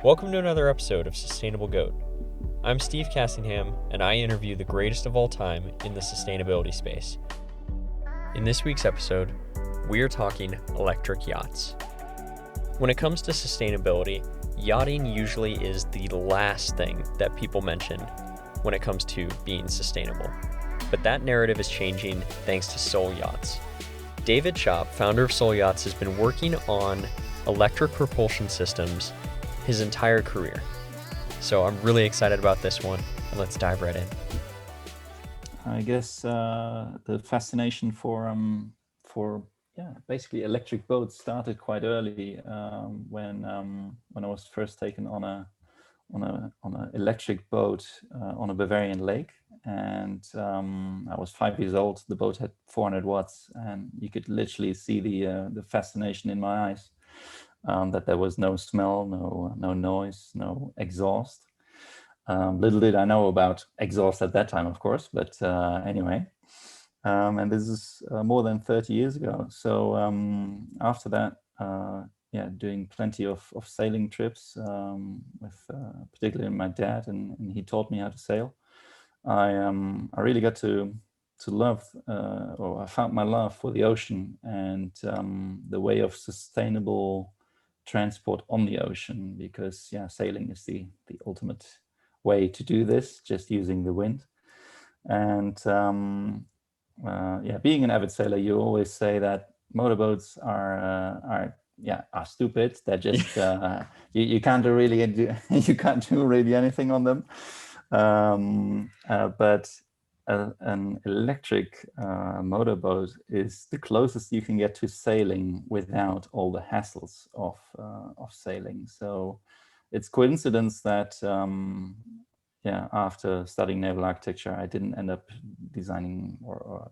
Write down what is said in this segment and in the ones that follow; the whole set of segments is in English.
Welcome to another episode of Sustainable Goat. I'm Steve Cassingham, and I interview the greatest of all time in the sustainability space. In this week's episode, we are talking electric yachts. When it comes to sustainability, yachting usually is the last thing that people mention when it comes to being sustainable. But that narrative is changing thanks to Soel Yachts. David Czap, founder of Soel Yachts, has been working on electric propulsion systems his entire career. So I'm really excited about this one, and let's dive right in. I guess the fascination for basically electric boats started quite early when I was first taken on an electric boat on a Bavarian lake, and I was 5 years old. The boat had 400 watts, and you could literally see the fascination in my eyes. That there was no smell, no noise, no exhaust. Little did I know about exhaust at that time, of course, but anyway. And this is more than 30 years ago. So after that, doing plenty of sailing trips with particularly my dad, and he taught me how to sail. I really got to love, or I found my love for the ocean and the way of sustainable transport on the ocean, because sailing is the ultimate way to do this, just using the wind. And being an avid sailor, you always say that motorboats are stupid. They're just you can't do really you can't do really anything on them. But an electric motorboat is the closest you can get to sailing without all the hassles of sailing. So it's coincidence that after studying naval architecture, I didn't end up designing or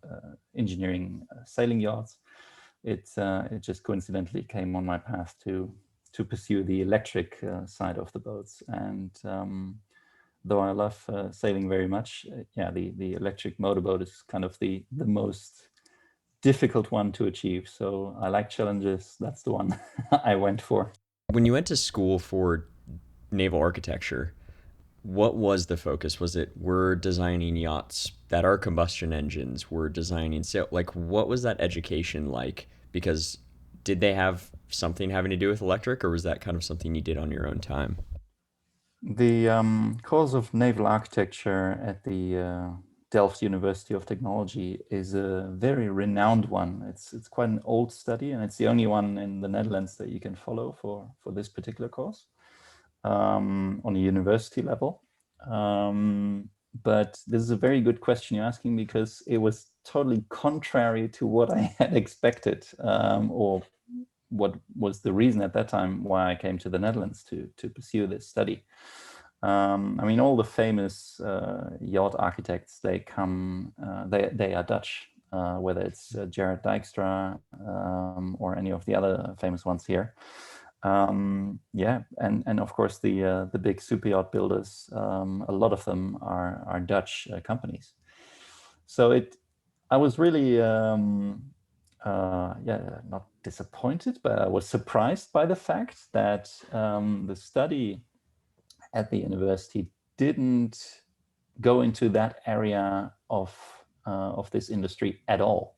engineering sailing yachts. It just coincidentally came on my path to pursue the electric side of the boats. And though I love sailing very much, the electric motorboat is kind of the most difficult one to achieve. So I like challenges. That's the one I went for. When you went to school for naval architecture, what was the focus? Was it we're designing yachts that are combustion engines? We're designing what was that education like? Because did they have something having to do with electric, or was that kind of something you did on your own time? The course of naval architecture at the Delft University of Technology is a very renowned one. It's quite an old study, and it's the only one in the Netherlands that you can follow for this particular course on a university level. But this is a very good question you're asking, because it was totally contrary to what I had expected, or what was the reason at that time why I came to the Netherlands to pursue this study. All the famous yacht architects, they are Dutch, whether it's Gerard Dijkstra or any of the other famous ones here. And of course the big super yacht builders, a lot of them are Dutch companies. So I was really not disappointed, but I was surprised by the fact that the study at the university didn't go into that area of this industry at all.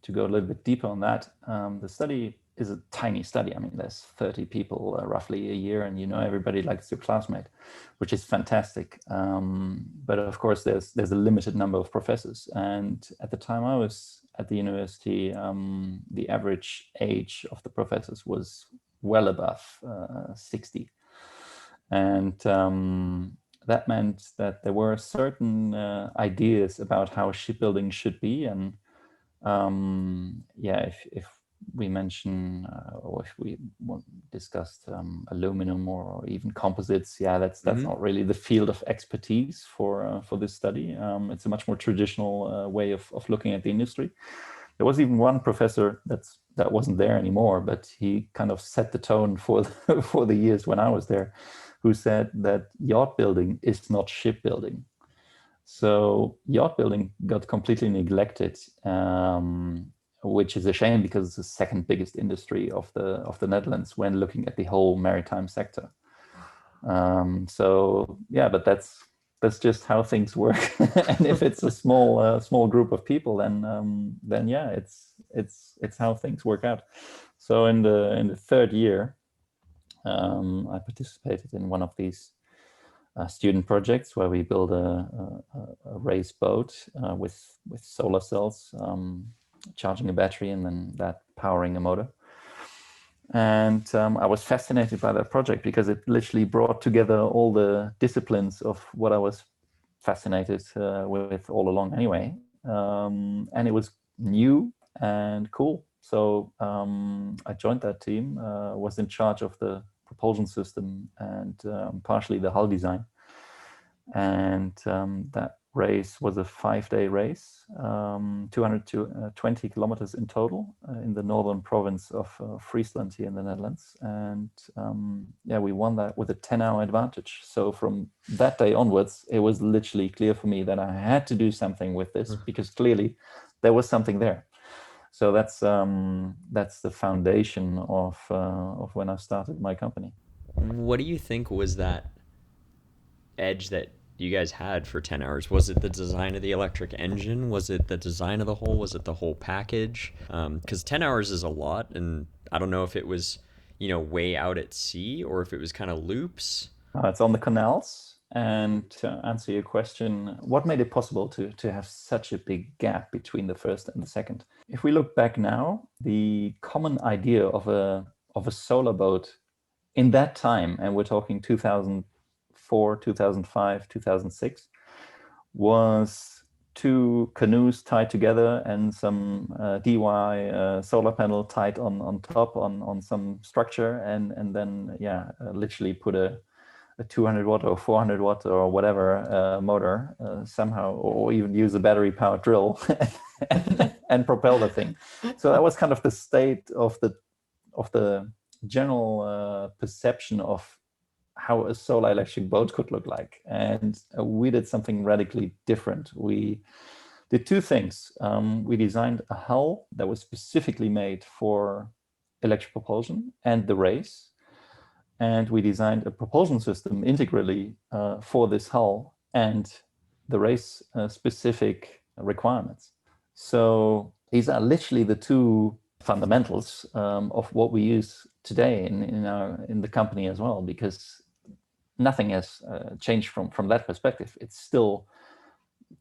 To go a little bit deeper on that, the study is a tiny study. There's 30 people roughly a year, and everybody like it's your classmate, which is fantastic. But of course, there's a limited number of professors, and at the time I was at the university, the average age of the professors was well above 60, and that meant that there were certain ideas about how shipbuilding should be, and if we mention or if we discussed aluminum or even composites, that's not really the field of expertise for this study. It's a much more traditional way of looking at the industry. There was even one professor that wasn't there anymore, but he kind of set the tone for for the years when I was there, who said that yacht building is not shipbuilding. So yacht building got completely neglected which is a shame because it's the second biggest industry of the Netherlands when looking at the whole maritime sector. So yeah, but that's just how things work. And if it's a small group of people, then yeah, it's how things work out. So in the third year, I participated in one of these student projects where we build a race boat with solar cells, charging a battery and then that powering a motor. And I was fascinated by that project because it literally brought together all the disciplines of what I was fascinated with all along anyway. And it was new and cool. So I joined that team, was in charge of the propulsion system and partially the hull design. And that race was a 5-day race, 220 kilometers in total in the northern province of Friesland here in the Netherlands. And yeah, we won that with a 10-hour advantage. So from that day onwards, it was literally clear for me that I had to do something with this because clearly there was something there. So that's the foundation of when I started my company. What do you think was that edge that you guys had for 10 hours? Was it the design of the electric engine? Was it the design of the hull? Was it the whole package? Because 10 hours is a lot, and I don't know if it was, way out at sea or if it was kind of loops. It's on the canals. And to answer your question, what made it possible to have such a big gap between the first and the second? If we look back now, the common idea of a solar boat in that time, and we're talking 2004, 2005, 2006, was two canoes tied together and some DY solar panel tied on top on some structure, and then literally put a 200 watt or 400 watt or whatever motor somehow, or even use a battery powered drill and propel the thing. So that was kind of the state of the general perception of how a solar electric boat could look like. And we did something radically different. We did two things. We designed a hull that was specifically made for electric propulsion and the race. And we designed a propulsion system integrally for this hull and the race specific requirements. So these are literally the two fundamentals of what we use today in the company as well, because nothing has changed from that perspective. It's still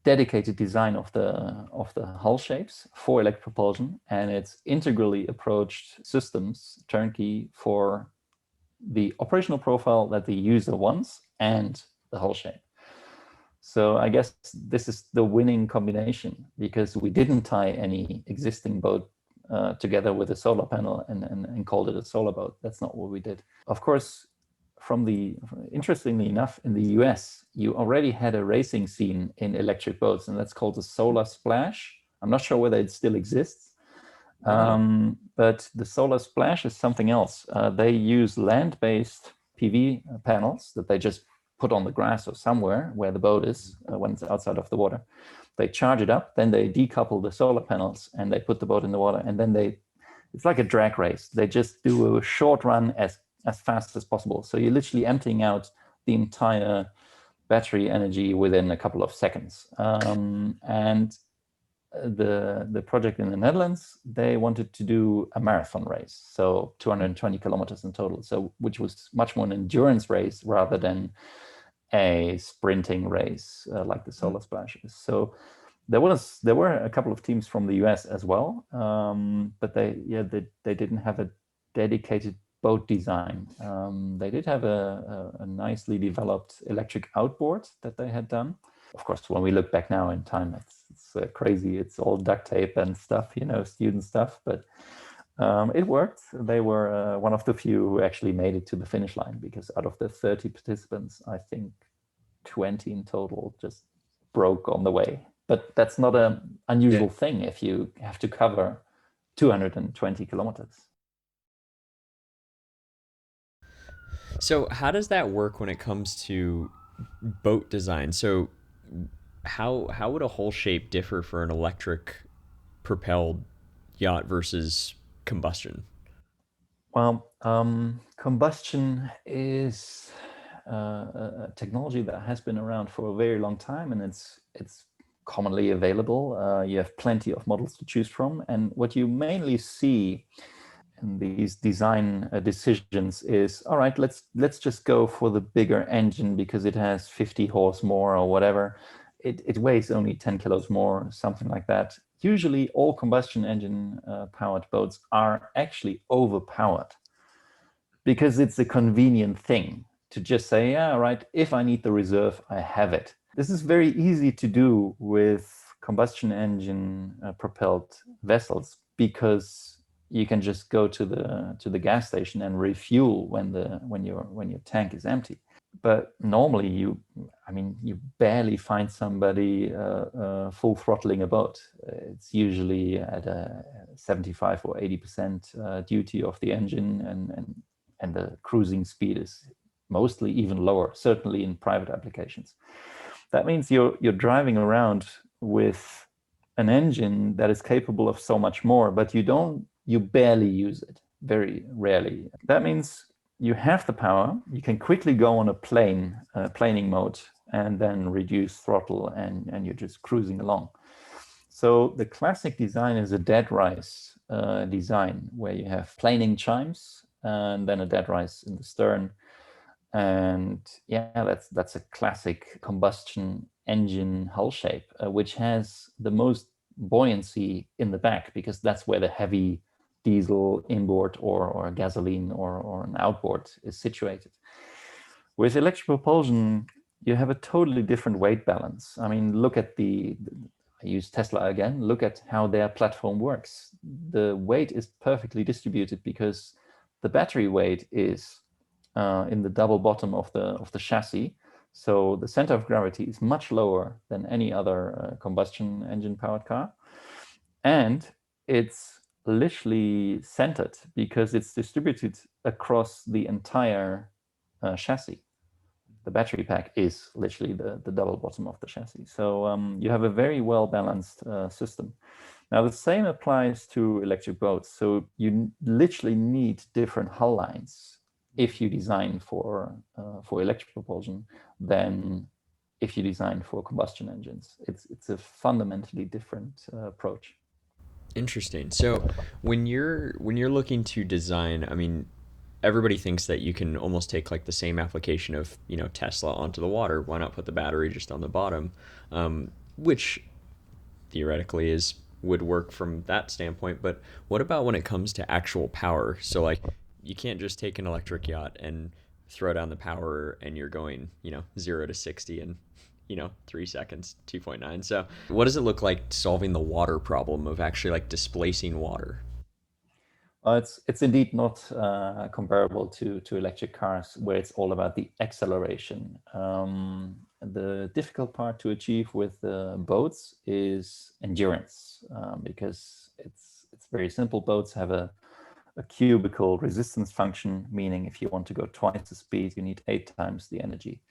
dedicated design of the hull shapes for electric propulsion, and it's integrally approached systems turnkey for the operational profile that the user wants and the hull shape. So I guess this is the winning combination, because we didn't tie any existing boat together with a solar panel and called it a solar boat. That's not what we did. Of course, interestingly enough, in the US, you already had a racing scene in electric boats, and that's called the Solar Splash. I'm not sure whether it still exists. But the Solar Splash is something else. They use land-based PV panels that they just put on the grass or somewhere where the boat is when it's outside of the water. They charge it up, then they decouple the solar panels and they put the boat in the water, and then it's like a drag race. They just do a short run as fast as possible. So you're literally emptying out the entire battery energy within a couple of seconds. And the project in the Netherlands, they wanted to do a marathon race, so 220 kilometers in total, so which was much more an endurance race rather than a sprinting race like the Solar Splash is. So there were a couple of teams from the US as well, but they didn't have a dedicated boat design. They did have a nicely developed electric outboard that they had done. Of course, when we look back now in time, it's crazy. It's all duct tape and stuff, student stuff. But it worked. They were one of the few who actually made it to the finish line, because out of the 30 participants, I think 20 in total just broke on the way. But that's not an unusual thing if you have to cover 220 kilometers. So how does that work when it comes to boat design? So how would a hull shape differ for an electric propelled yacht versus combustion? Well, combustion is a technology that has been around for a very long time, and it's commonly available. You have plenty of models to choose from, and what you mainly see in these design decisions is, all right, let's just go for the bigger engine because it has 50 horse more or whatever. It weighs only 10 kilos more, something like that. Usually all combustion engine powered boats are actually overpowered because it's a convenient thing to just say, yeah, right, if I need the reserve, I have it. This is very easy to do with combustion engine propelled vessels because you can just go to the gas station and refuel when your tank is empty. But normally you barely find somebody full throttling a boat. It's usually at a 75 or 80% duty of the engine, and the cruising speed is mostly even lower, certainly in private applications. That means you're driving around with an engine that is capable of so much more, but you barely use it, very rarely. That means you have the power, you can quickly go on a planing mode, and then reduce throttle, and you're just cruising along. So the classic design is a dead rise design where you have planing chimes and then a dead rise in the stern. And yeah, that's a classic combustion engine hull shape, which has the most buoyancy in the back because that's where the heavy diesel inboard or gasoline or an outboard is situated. With electric propulsion, you have a totally different weight balance. I mean, look at I use Tesla again, look at how their platform works. The weight is perfectly distributed because the battery weight is in the double bottom of the chassis. So the center of gravity is much lower than any other combustion engine powered car. And it's literally centered because it's distributed across the entire chassis. The battery pack is literally the double bottom of the chassis. So you have a very well balanced system. Now the same applies to electric boats. So you literally need different hull lines if you design for electric propulsion than if you design for combustion engines. It's a fundamentally different approach. Interesting. So when you're looking to design, I mean, everybody thinks that you can almost take like the same application of Tesla onto the water. Why not put the battery just on the bottom, which theoretically is would work from that standpoint. But what about when it comes to actual power? So like you can't just take an electric yacht and throw down the power and you're going 0 to 60 in 3 seconds, 2.9. So what does it look like solving the water problem of actually like displacing water? It's indeed not comparable to electric cars where it's all about the acceleration. The difficult part to achieve with boats is endurance because it's very simple. Boats have a cubical resistance function, meaning if you want to go twice the speed, you need 8 times the energy.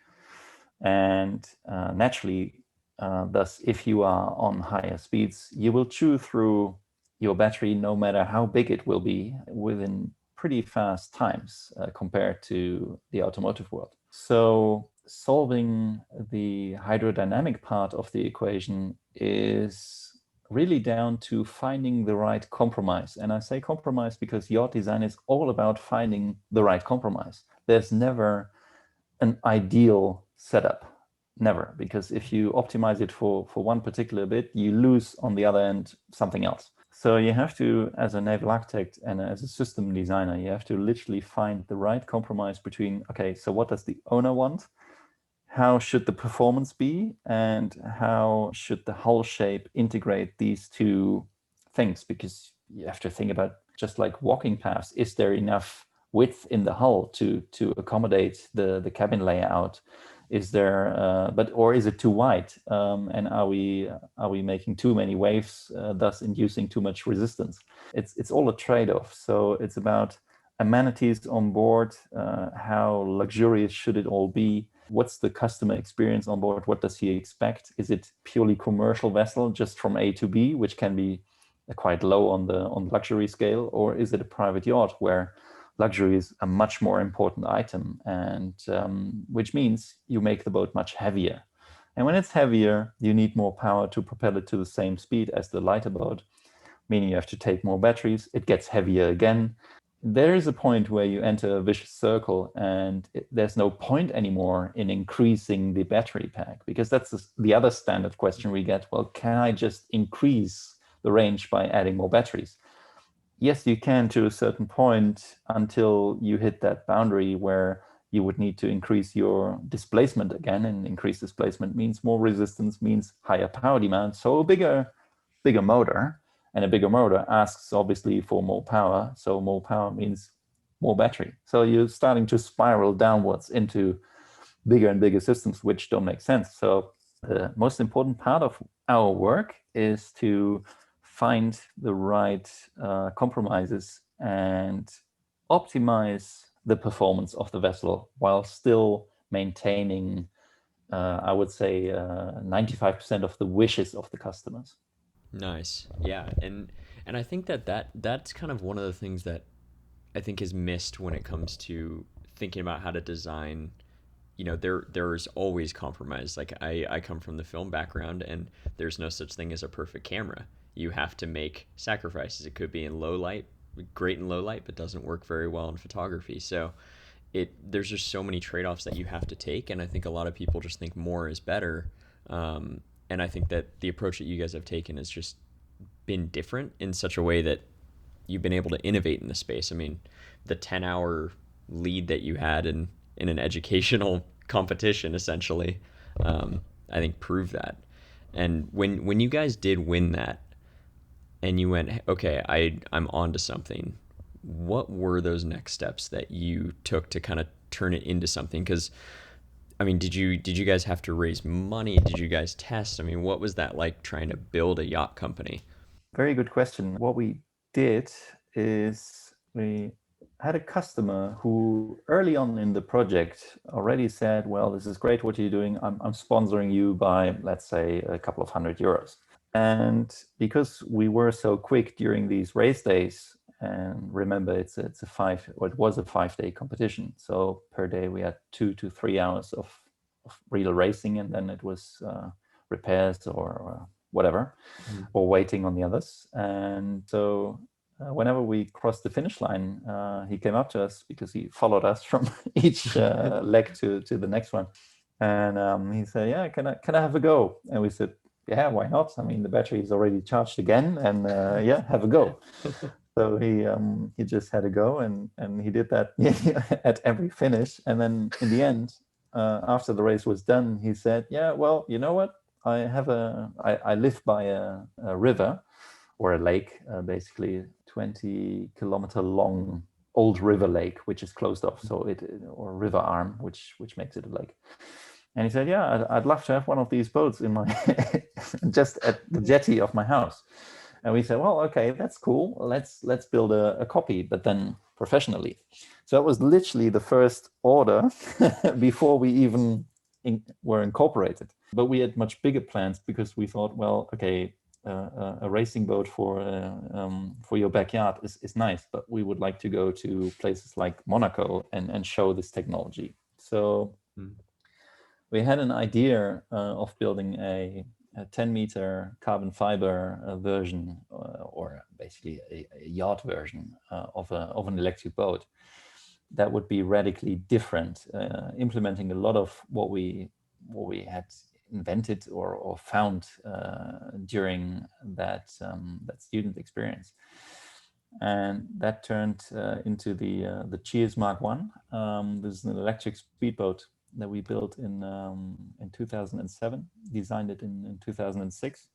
And naturally, thus, if you are on higher speeds, you will chew through your battery, no matter how big it will be, within pretty fast times compared to the automotive world. So solving the hydrodynamic part of the equation is really down to finding the right compromise. And I say compromise because yacht design is all about finding the right compromise. There's never an ideal setup. Never, because if you optimize it for one particular bit, you lose on the other end something else. So you have to, as a naval architect and as a system designer, you have to literally find the right compromise between, okay, so what does the owner want? How should the performance be? And how should the hull shape integrate these two things? Because you have to think about just like walking paths. Is there enough width in the hull to accommodate the cabin layout? Is there, or is it too wide? And are we making too many waves, thus inducing too much resistance? It's all a trade-off. So it's about amenities on board. How luxurious should it all be? What's the customer experience on board? What does he expect? Is it purely commercial vessel just from A to B, which can be quite low on the luxury scale, or is it a private yacht where luxury is a much more important item, and which means you make the boat much heavier. And when it's heavier, you need more power to propel it to the same speed as the lighter boat, meaning you have to take more batteries. It gets heavier again. There is a point where you enter a vicious circle, and there's no point anymore in increasing the battery pack, because that's the other standard question we get. Well, can I just increase the range by adding more batteries? Yes, you can to a certain point, until you hit that boundary where you would need to increase your displacement again, and increased displacement means more resistance, means higher power demand, so a bigger motor. And a bigger motor asks obviously for more power, so more power means more battery. So you're starting to spiral downwards into bigger and bigger systems, which don't make sense. So the most important part of our work is to find the right compromises and optimize the performance of the vessel while still maintaining, I would say, 95% of the wishes of the customers. Nice. Yeah. And I think that's kind of one of the things that I think is missed when it comes to thinking about how to design. There's always compromise. Like I come from the film background, and there's no such thing as a perfect camera. You have to make sacrifices. It could be in low light, great in low light, but doesn't work very well in photography. So there's just so many trade-offs that you have to take, and I think a lot of people just think more is better. And I think that the approach that you guys have taken has just been different in such a way that you've been able to innovate in the space. I mean, the 10-hour lead that you had in an educational competition, essentially, I think proved that. And when you guys did win that, and you went, okay, I'm onto something, what were those next steps that you took to kind of turn it into something? Because I mean, did you guys have to raise money? Did you guys test? I mean, what was that like, trying to build a yacht company? Very good question. What we did is we had a customer who early on in the project already said, well, this is great what you're doing. I'm sponsoring you by, let's say, a couple of €100. And because we were so quick during these race days, and remember, it was a 5-day competition. So per day we had 2 to 3 hours of real racing, and then it was repairs or whatever, or waiting on the others. And so whenever we crossed the finish line, he came up to us, because he followed us from each leg to the next one. And he said, yeah, can I have a go? And we said, yeah, why not? I mean, the battery is already charged again, and yeah, have a go. So he just had a go, and he did that at every finish. And then in the end, after the race was done, he said, yeah, well, you know what? I live by a river or a lake, basically 20-kilometer long old river lake, which is closed off. So or river arm, which makes it a lake. And he said, yeah, I'd love to have one of these boats in my just at the jetty of my house. And we said, well, okay, that's cool. Let's build a copy, but then professionally. So that was literally the first order before we even were incorporated. But we had much bigger plans, because we thought, well, okay, a racing boat for your backyard is nice, but we would like to go to places like Monaco and show this technology. So we had an idea of building a 10-meter carbon fiber version, or basically a yacht version of an electric boat that would be radically different, implementing a lot of what we had invented or found during that student experience. And that turned into the Cheers Mark 1. This is an electric speedboat that we built in 2007, designed it in 2006,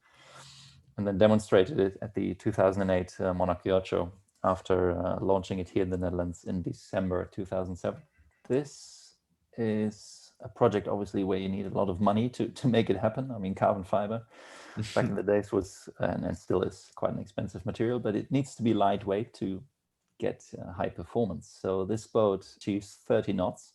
and then demonstrated it at the 2008 Monaco Yacht Show, after launching it here in the Netherlands in December 2007. This is a project, obviously, where you need a lot of money to make it happen. I mean, carbon fiber back in the days was, and still is, quite an expensive material, but it needs to be lightweight to get high performance. So this boat achieves 30 knots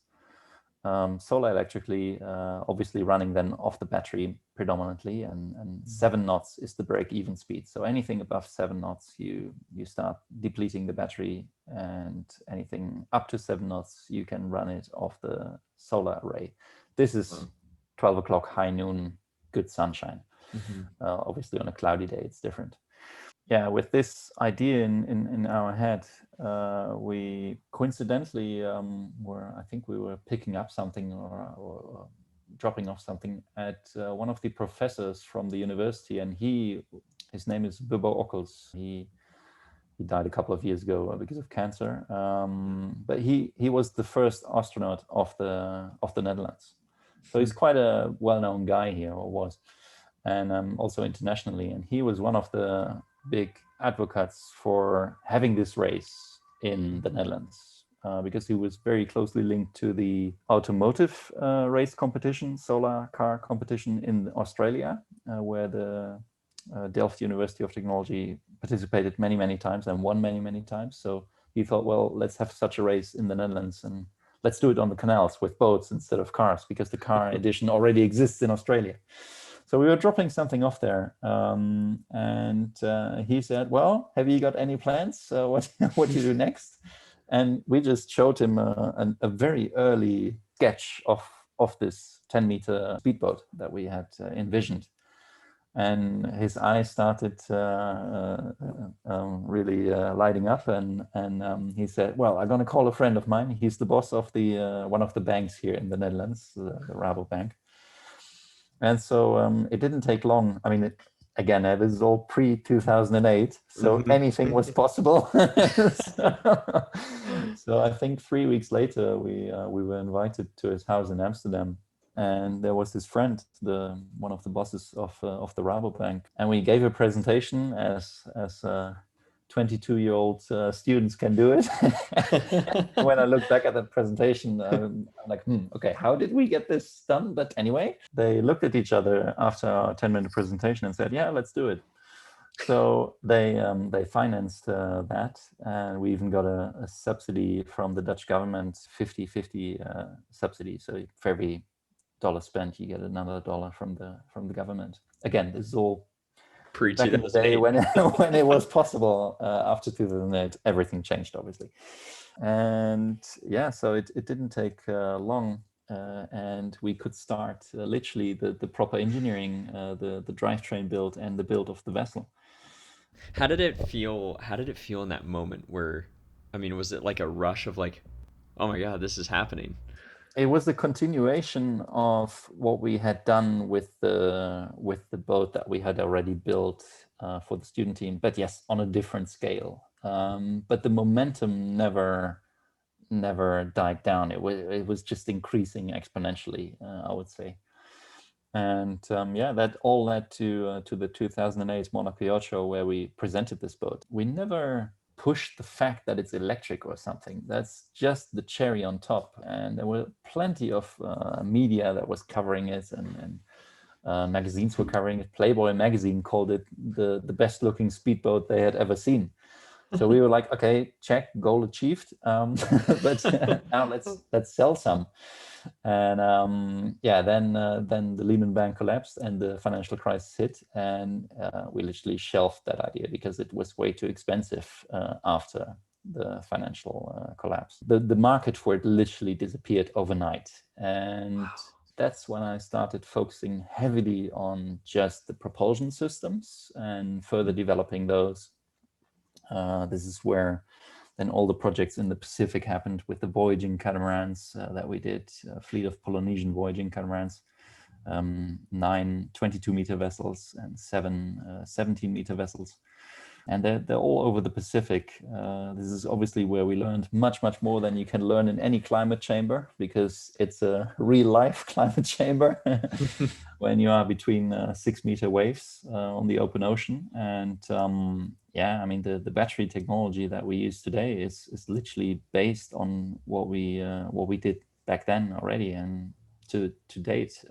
solar electrically, obviously running then off the battery predominantly, and 7 knots is the break-even speed. So anything above 7 knots, you start depleting the battery, and anything up to 7 knots, you can run it off the solar array. This is 12 o'clock, high noon, good sunshine. Obviously on a cloudy day, it's different. Yeah, with this idea in our head, we coincidentally I think we were picking up something or dropping off something at one of the professors from the university, and his name is Bubbo Ockels. He died a couple of years ago because of cancer, but he was the first astronaut of the Netherlands, so he's quite a well-known guy here, or was, and also internationally, and he was one of the big advocates for having this race in the Netherlands, because he was very closely linked to the automotive race competition, solar car competition in Australia, where the Delft University of Technology participated many times and won many times. So he thought, well, let's have such a race in the Netherlands, and let's do it on the canals with boats instead of cars, because the car edition already exists in Australia. So we were dropping something off there, and he said, well, have you got any plans? What do you do next? And we just showed him a very early sketch of this 10-meter speedboat that we had envisioned. And his eyes started really lighting up, and he said, well, I'm going to call a friend of mine. He's the boss of the one of the banks here in the Netherlands, the Rabobank. And so it didn't take long. I mean, again, this is all pre-2008, so anything was possible. So I think 3 weeks later, we were invited to his house in Amsterdam, and there was this friend, one of the bosses of the Rabobank, and we gave a presentation as 22-year-old students can do it. When I look back at that presentation, I'm like, okay, how did we get this done? But anyway, they looked at each other after our 10-minute presentation and said, yeah, let's do it. So they financed that, and we even got a subsidy from the Dutch government, 50-50 subsidy. So for every dollar spent, you get another dollar from the government. Again, this is all back in the day when it was possible. After 2008, everything changed, obviously. And yeah, so it didn't take long, and we could start literally the proper engineering, the drivetrain build, and the build of the vessel. How did it feel in that moment where, I mean, was it like a rush of like, oh my God, this is happening? It was a continuation of what we had done with the boat that we had already built for the student team, but yes, on a different scale. But the momentum never died down. It was just increasing exponentially, I would say. And yeah, that all led to the 2008 Monaco Yacht Show, where we presented this boat. We never push the fact that it's electric or something. That's just the cherry on top. And there were plenty of media that was covering it, and magazines were covering it. Playboy magazine called it the best looking speedboat they had ever seen. So we were like, okay, check, goal achieved. But now let's sell some. And yeah, then the Lehman Bank collapsed and the financial crisis hit, and we literally shelved that idea because it was way too expensive after the financial collapse. The market for it literally disappeared overnight, and that's when I started focusing heavily on just the propulsion systems and further developing those. This is where then all the projects in the Pacific happened with the voyaging catamarans that we did, a fleet of Polynesian voyaging catamarans, 9 22-meter vessels and 7 17-meter vessels. And they're all over the Pacific. This is obviously where we learned much more than you can learn in any climate chamber, because it's a real-life climate chamber when you are between 6-meter waves on the open ocean. And yeah, I mean, the battery technology that we use today is literally based on what we did back then already. And to date,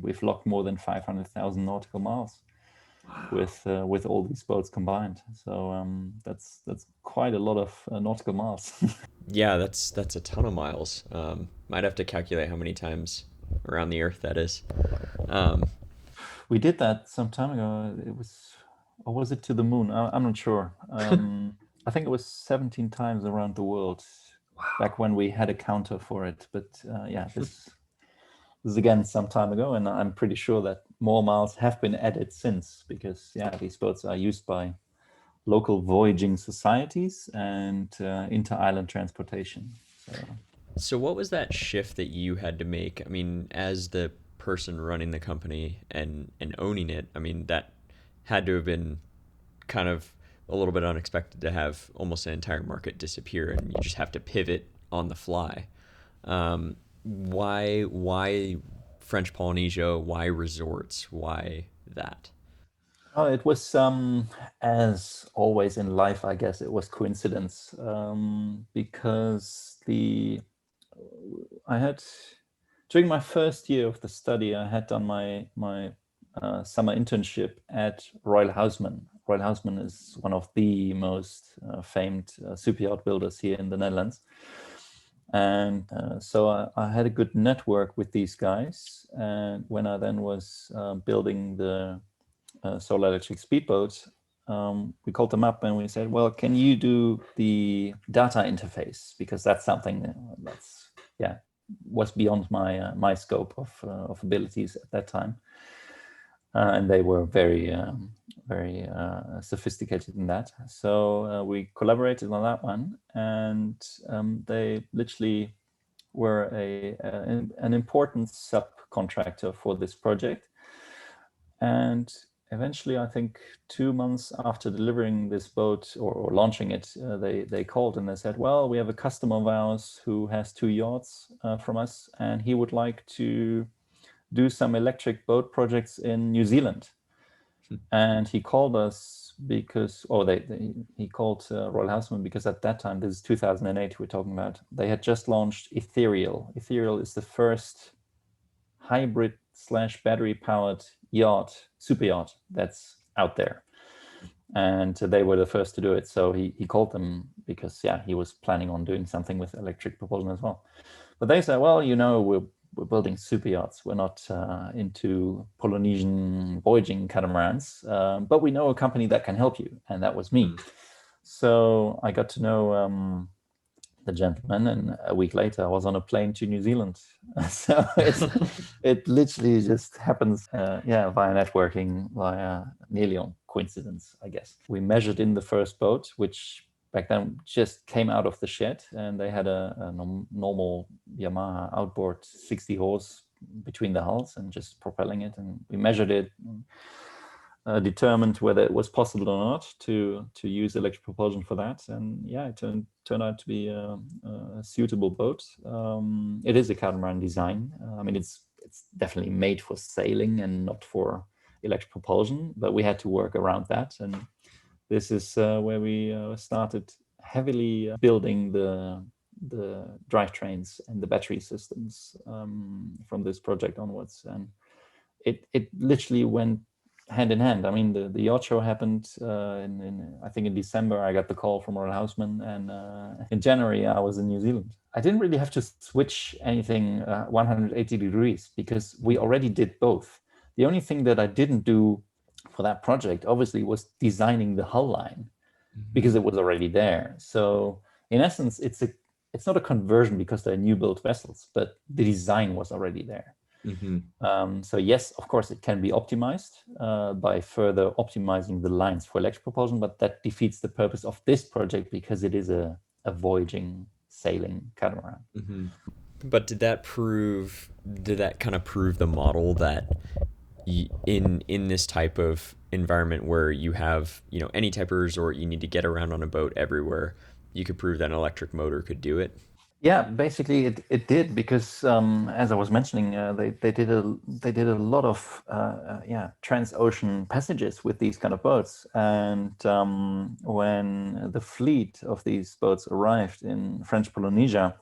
we've logged more than 500,000 nautical miles. Wow. With all these boats combined. So that's quite a lot of nautical miles. Yeah, that's a ton of miles. Might have to calculate how many times around the Earth that is. Um, We did that some time ago. It was, or was it to the moon? I'm not sure. I think it was 17 times around the world back when we had a counter for it. But yeah, this is again some time ago, and I'm pretty sure that more miles have been added since, because yeah, these boats are used by local voyaging societies and inter-island transportation. so what was that shift that you had to make? I mean, as the person running the company and owning it, I mean, that had to have been kind of a little bit unexpected to have almost an entire market disappear and you just have to pivot on the fly. Why French Polynesia? Why resorts? Why that? Oh, it was as always in life, I guess it was coincidence, because the I had during my first year of the study, I had done my summer internship at Royal Houseman. Royal Houseman is one of the most famed super yacht builders here in the Netherlands. And so I had a good network with these guys. And when I then was building the Soel electric speedboat, we called them up and we said, well, can you do the data interface? Because that's something that's, yeah, was beyond my scope of abilities at that time. And they were very sophisticated in that. So we collaborated on that one, and they literally were an important subcontractor for this project. And eventually, I think 2 months after delivering this boat or launching it, they called and they said, well, we have a customer of ours who has 2 yachts from us, and he would like to do some electric boat projects in New Zealand. And he called us because, he called Royal Houseman because at that time, this is 2008 we're talking about, they had just launched Ethereal. Ethereal is the first hybrid / battery powered yacht, super yacht that's out there. And they were the first to do it. So he called them because, yeah, he was planning on doing something with electric propulsion as well. But they said, well, we're building super yachts. We're not into Polynesian voyaging catamarans, but we know a company that can help you. And that was me. So I got to know the gentleman, and a week later I was on a plane to New Zealand. So it literally just happens, via networking, via nearly on coincidence, I guess. We measured in the first boat, which back then just came out of the shed, and they had a normal Yamaha outboard 60 horse between the hulls and just propelling it. And we measured it, determined whether it was possible or not to use electric propulsion for that. And yeah, it turned out to be a suitable boat. It is a catamaran design. I mean, it's definitely made for sailing and not for electric propulsion, but we had to work around that. And this is where we started heavily building the drivetrains and the battery systems from this project onwards. And it literally went hand in hand. I mean, the yacht show happened in I think in December. I got the call from Royal Houseman, and in January I was in New Zealand. I didn't really have to switch anything 180 degrees because we already did both. The only thing that I didn't do for that project, obviously, was designing the hull line, because it was already there. So in essence, it's not a conversion because they're new built vessels, but the design was already there. So yes, of course, it can be optimized by further optimizing the lines for electric propulsion, but that defeats the purpose of this project because it is a voyaging, sailing catamaran. But did that kind of prove the model that in this type of environment where you have, any type of resort, you need to get around on a boat everywhere, you could prove that an electric motor could do it? Yeah, basically it did, because as I was mentioning, they did a lot of transocean passages with these kind of boats. And when the fleet of these boats arrived in French Polynesia,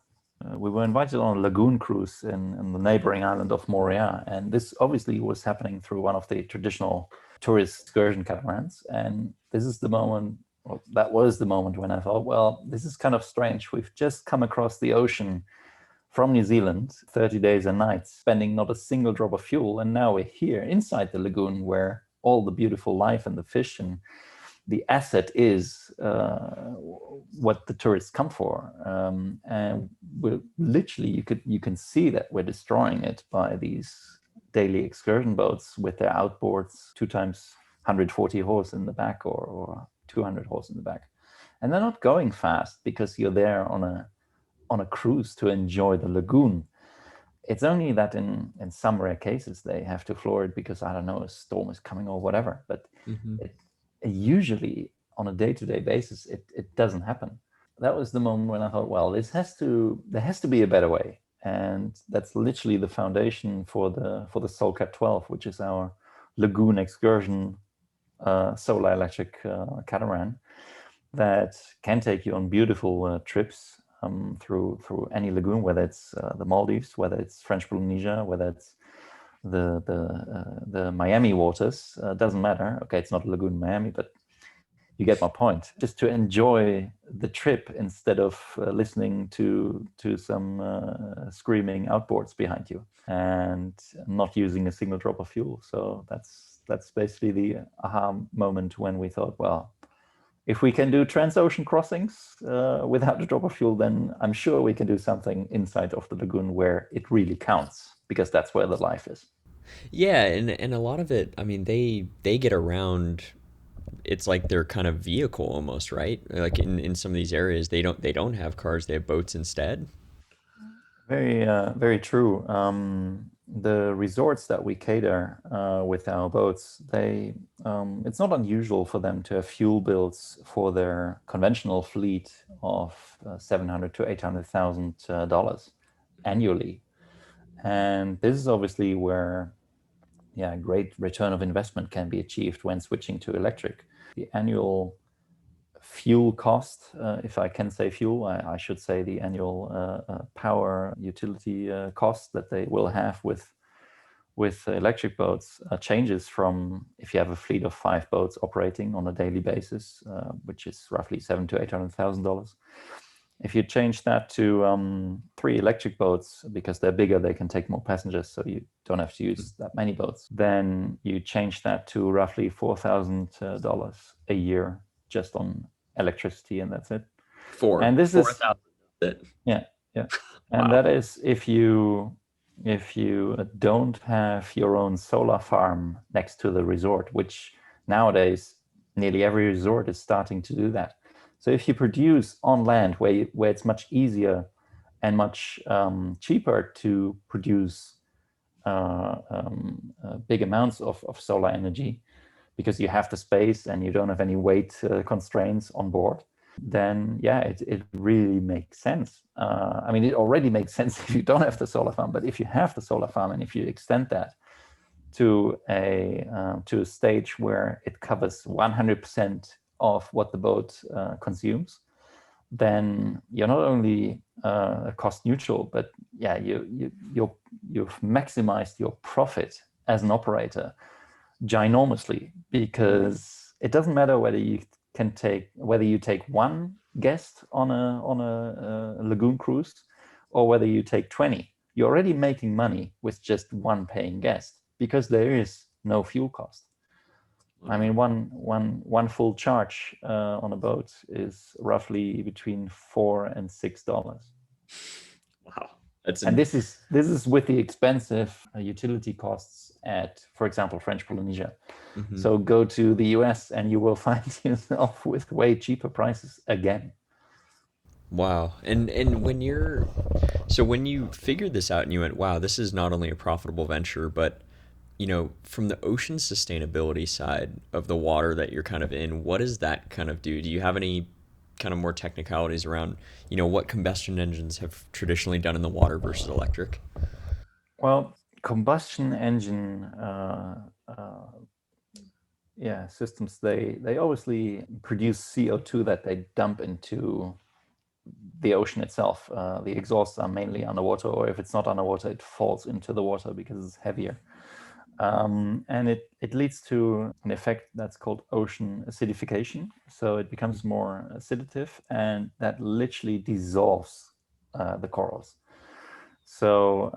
we were invited on a lagoon cruise in the neighboring island of Moorea. And this obviously was happening through one of the traditional tourist excursion catamarans. And this is the moment well, that was the moment when I thought, well, this is kind of strange. We've just come across the ocean from New Zealand, 30 days and nights, spending not a single drop of fuel. And now we're here inside the lagoon where all the beautiful life and the fish and the asset is what the tourists come for. And we're literally, you can see that we're destroying it by these daily excursion boats with their outboards, 2 times 140 horse in the back or 200 horse in the back. And they're not going fast because you're there on a cruise to enjoy the lagoon. It's only that in some rare cases they have to floor it because, I don't know, a storm is coming or whatever. But usually on a day-to-day basis, it doesn't happen. That was the moment when I thought, well, there has to be a better way. And that's literally the foundation for the Soel 12, which is our lagoon excursion solar electric catamaran that can take you on beautiful trips through any lagoon, whether it's the Maldives, whether it's French Polynesia, whether it's the Miami waters. Doesn't matter. Okay, it's not a lagoon in Miami, but you get my point. Just to enjoy the trip instead of listening to some screaming outboards behind you and not using a single drop of fuel. So that's basically the aha moment when we thought, well, if we can do transocean crossings without a drop of fuel, then I'm sure we can do something inside of the lagoon where it really counts, because that's where the life is. Yeah, and a lot of it, I mean, they get around. It's like their kind of vehicle almost, right? Like in some of these areas, they don't have cars; they have boats instead. Very true. The resorts that we cater with our boats, it's not unusual for them to have fuel bills for their conventional fleet of $700 to $800,000 annually, and this is obviously where, great return of investment can be achieved when switching to electric. The annual fuel cost, if I can say fuel, I should say the annual power utility cost that they will have with electric boats changes from, if you have a fleet of 5 boats operating on a daily basis, which is roughly $700,000 to $800,000. If you change that to 3 electric boats, because they're bigger, they can take more passengers, so you don't have to use that many boats, then you change that to roughly $4,000 a year just on electricity, and that's it. And this is 4,000. yeah. And Wow. that is if you don't have your own solar farm next to the resort, which nowadays nearly every resort is starting to do that. So if you produce on land where it's much easier and much cheaper to produce big amounts of solar energy, because you have the space and you don't have any weight constraints on board, then it really makes sense. I mean, it already makes sense if you don't have the solar farm, but if you have the solar farm and if you extend that to a stage where it covers 100% of what the boat consumes, then you're not only cost neutral, but you've maximized your profit as an operator ginormously, because it doesn't matter whether you take one guest on a lagoon cruise or whether you take 20. You're already making money with just one paying guest, because there is no fuel cost. I mean, one full charge on a boat is roughly between $4 and $6. Wow. And this is with the expensive utility costs at, for example, French Polynesia. So go to the US and you will find yourself with way cheaper prices again. Wow. And when you figured this out and you went, wow, this is not only a profitable venture, but from the ocean sustainability side of the water that you're kind of in, what does that kind of do? Do you have any kind of more technicalities around, what combustion engines have traditionally done in the water versus electric? Well, combustion engine systems, they obviously produce CO2 that they dump into the ocean itself. The exhausts are mainly underwater, or if it's not underwater, it falls into the water because it's heavier. And it leads to an effect that's called ocean acidification. So it becomes more acidative, and that literally dissolves the corals. So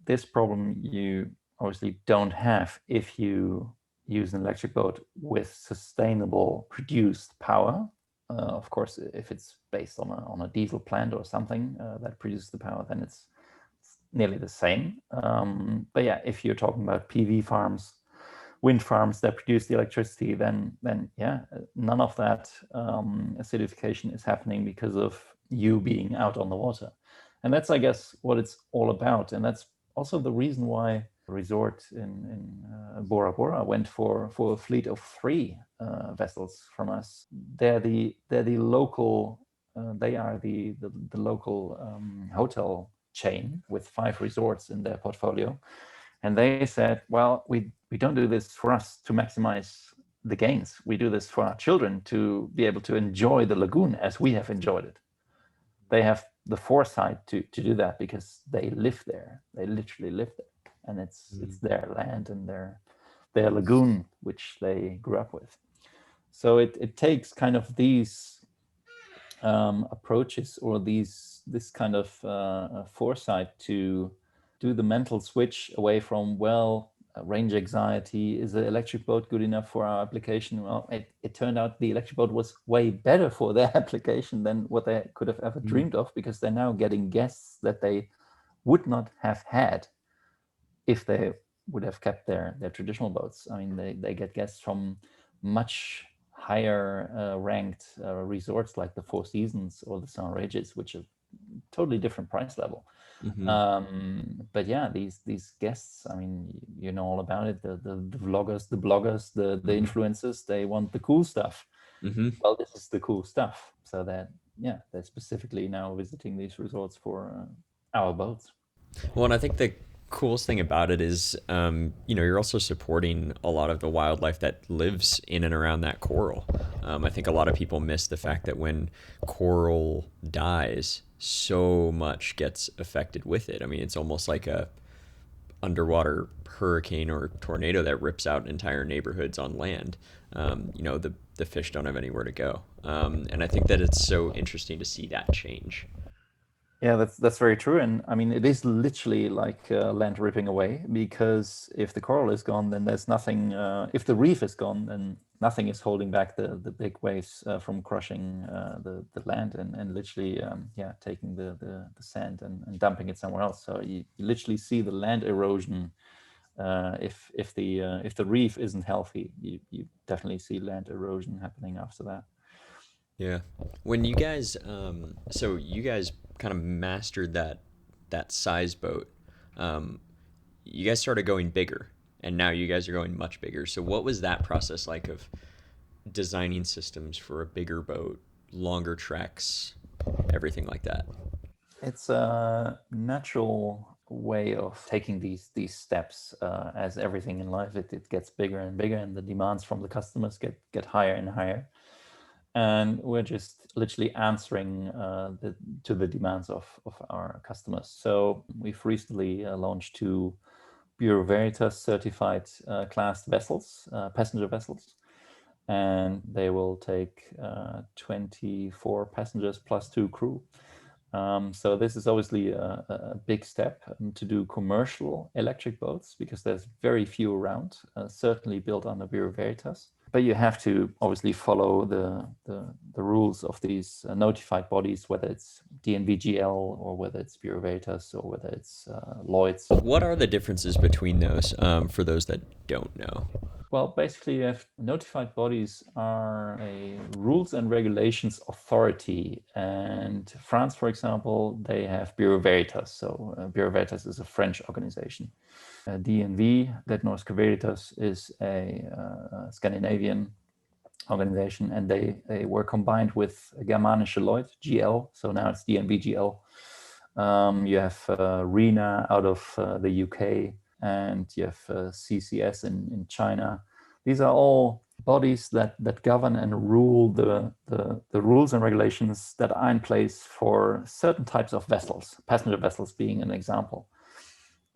this problem you obviously don't have if you use an electric boat with sustainable produced power. Of course, if it's based on a diesel plant or something that produces the power, then it's nearly the same. But yeah, if you're talking about PV farms, wind farms that produce the electricity, then yeah, none of that acidification is happening because of you being out on the water. And that's, I guess, what it's all about. And that's also the reason why the resort in Bora Bora went for a fleet of 3 vessels from us. They're the local. They are the local hotel chain with 5 resorts in their portfolio. And they said, well, we don't do this for us to maximize the gains. We do this for our children to be able to enjoy the lagoon as we have enjoyed it. They have the foresight to do that because they live there. They literally live there. And it's their land and their lagoon, which they grew up with. So it takes kind of these approaches or this kind of foresight to do the mental switch away from, well, range anxiety, is the electric boat good enough for our application? Well, it turned out the electric boat was way better for their application than what they could have ever dreamed of, because they're now getting guests that they would not have had if they would have kept their traditional boats. I mean, they get guests from much higher ranked resorts like the Four Seasons or the St. Regis, which are totally different price level. But yeah, these guests, I mean, you know all about it. The vloggers, the bloggers, the influencers, they want the cool stuff. Well, this is the cool stuff. So that, yeah, they're specifically now visiting these resorts for our boats. Well, and I think the coolest thing about it is, you're also supporting a lot of the wildlife that lives in and around that coral. I think a lot of people miss the fact that when coral dies, so much gets affected with it. I mean, it's almost like a underwater hurricane or tornado that rips out entire neighborhoods on land. The fish don't have anywhere to go. And I think that it's so interesting to see that change. Yeah, that's very true. And I mean, it is literally like land ripping away, because if the coral is gone, then there's nothing. If the reef is gone, then nothing is holding back the big waves from crushing the land and literally taking the sand and dumping it somewhere else. So you literally see the land erosion. If the reef isn't healthy, you definitely see land erosion happening after that. Yeah. When you guys, so you guys kind of mastered that size boat. You guys started going bigger, and now you guys are going much bigger. So what was that process like of designing systems for a bigger boat, longer treks, everything like that? It's a natural way of taking these steps. As everything in life, it gets bigger and bigger, and the demands from the customers get higher and higher. And we're just literally answering to the demands of our customers. So we've recently launched 2 Bureau Veritas certified classed vessels, passenger vessels, and they will take 24 passengers plus 2 crew. So this is obviously a big step to do commercial electric boats, because there's very few around, certainly built under Bureau Veritas. But you have to obviously follow the rules of these notified bodies, whether it's DNVGL or whether it's Bureau Veritas or whether it's Lloyd's. What are the differences between those, for those that don't know? Well, basically, you have notified bodies are a rules and regulations authority. And France, for example, they have Bureau Veritas. So Bureau Veritas is a French organization. DNV, Det Norske Veritas, is a Scandinavian organization, and they were combined with Germanische Lloyd, GL. So now it's DNVGL. You have RENA out of the UK, and you have CCS in China. These are all bodies that govern and rule the rules and regulations that are in place for certain types of vessels, passenger vessels being an example.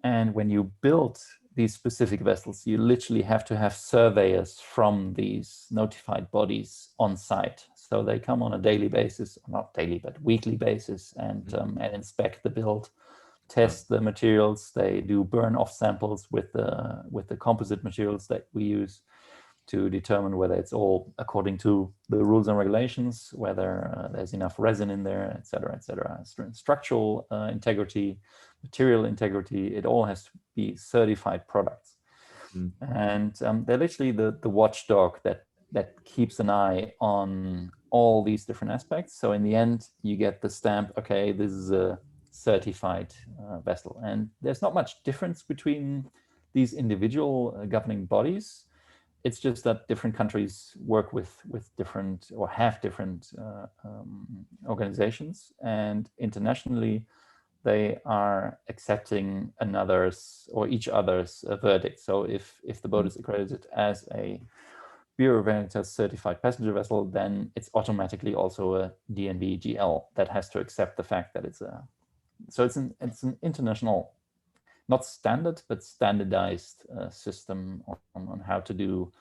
And when you build these specific vessels, you literally have to have surveyors from these notified bodies on site. So they come on a daily basis, not daily, but weekly basis, and inspect the build, test the materials. They do burn off samples with the composite materials that we use to determine whether it's all according to the rules and regulations, whether there's enough resin in there, et cetera, et cetera. Structural integrity, material integrity, it all has to be certified products. And they're literally the watchdog that keeps an eye on all these different aspects. So in the end, you get the stamp, okay, this is a certified vessel. And there's not much difference between these individual governing bodies. It's just that different countries work with different or have different organizations, and internationally they are accepting another's or each other's verdict. So if the boat is accredited as a Bureau Veritas certified passenger vessel, then it's automatically also a DNV GL that has to accept the fact that it's an international, not standard, but standardized system on how to do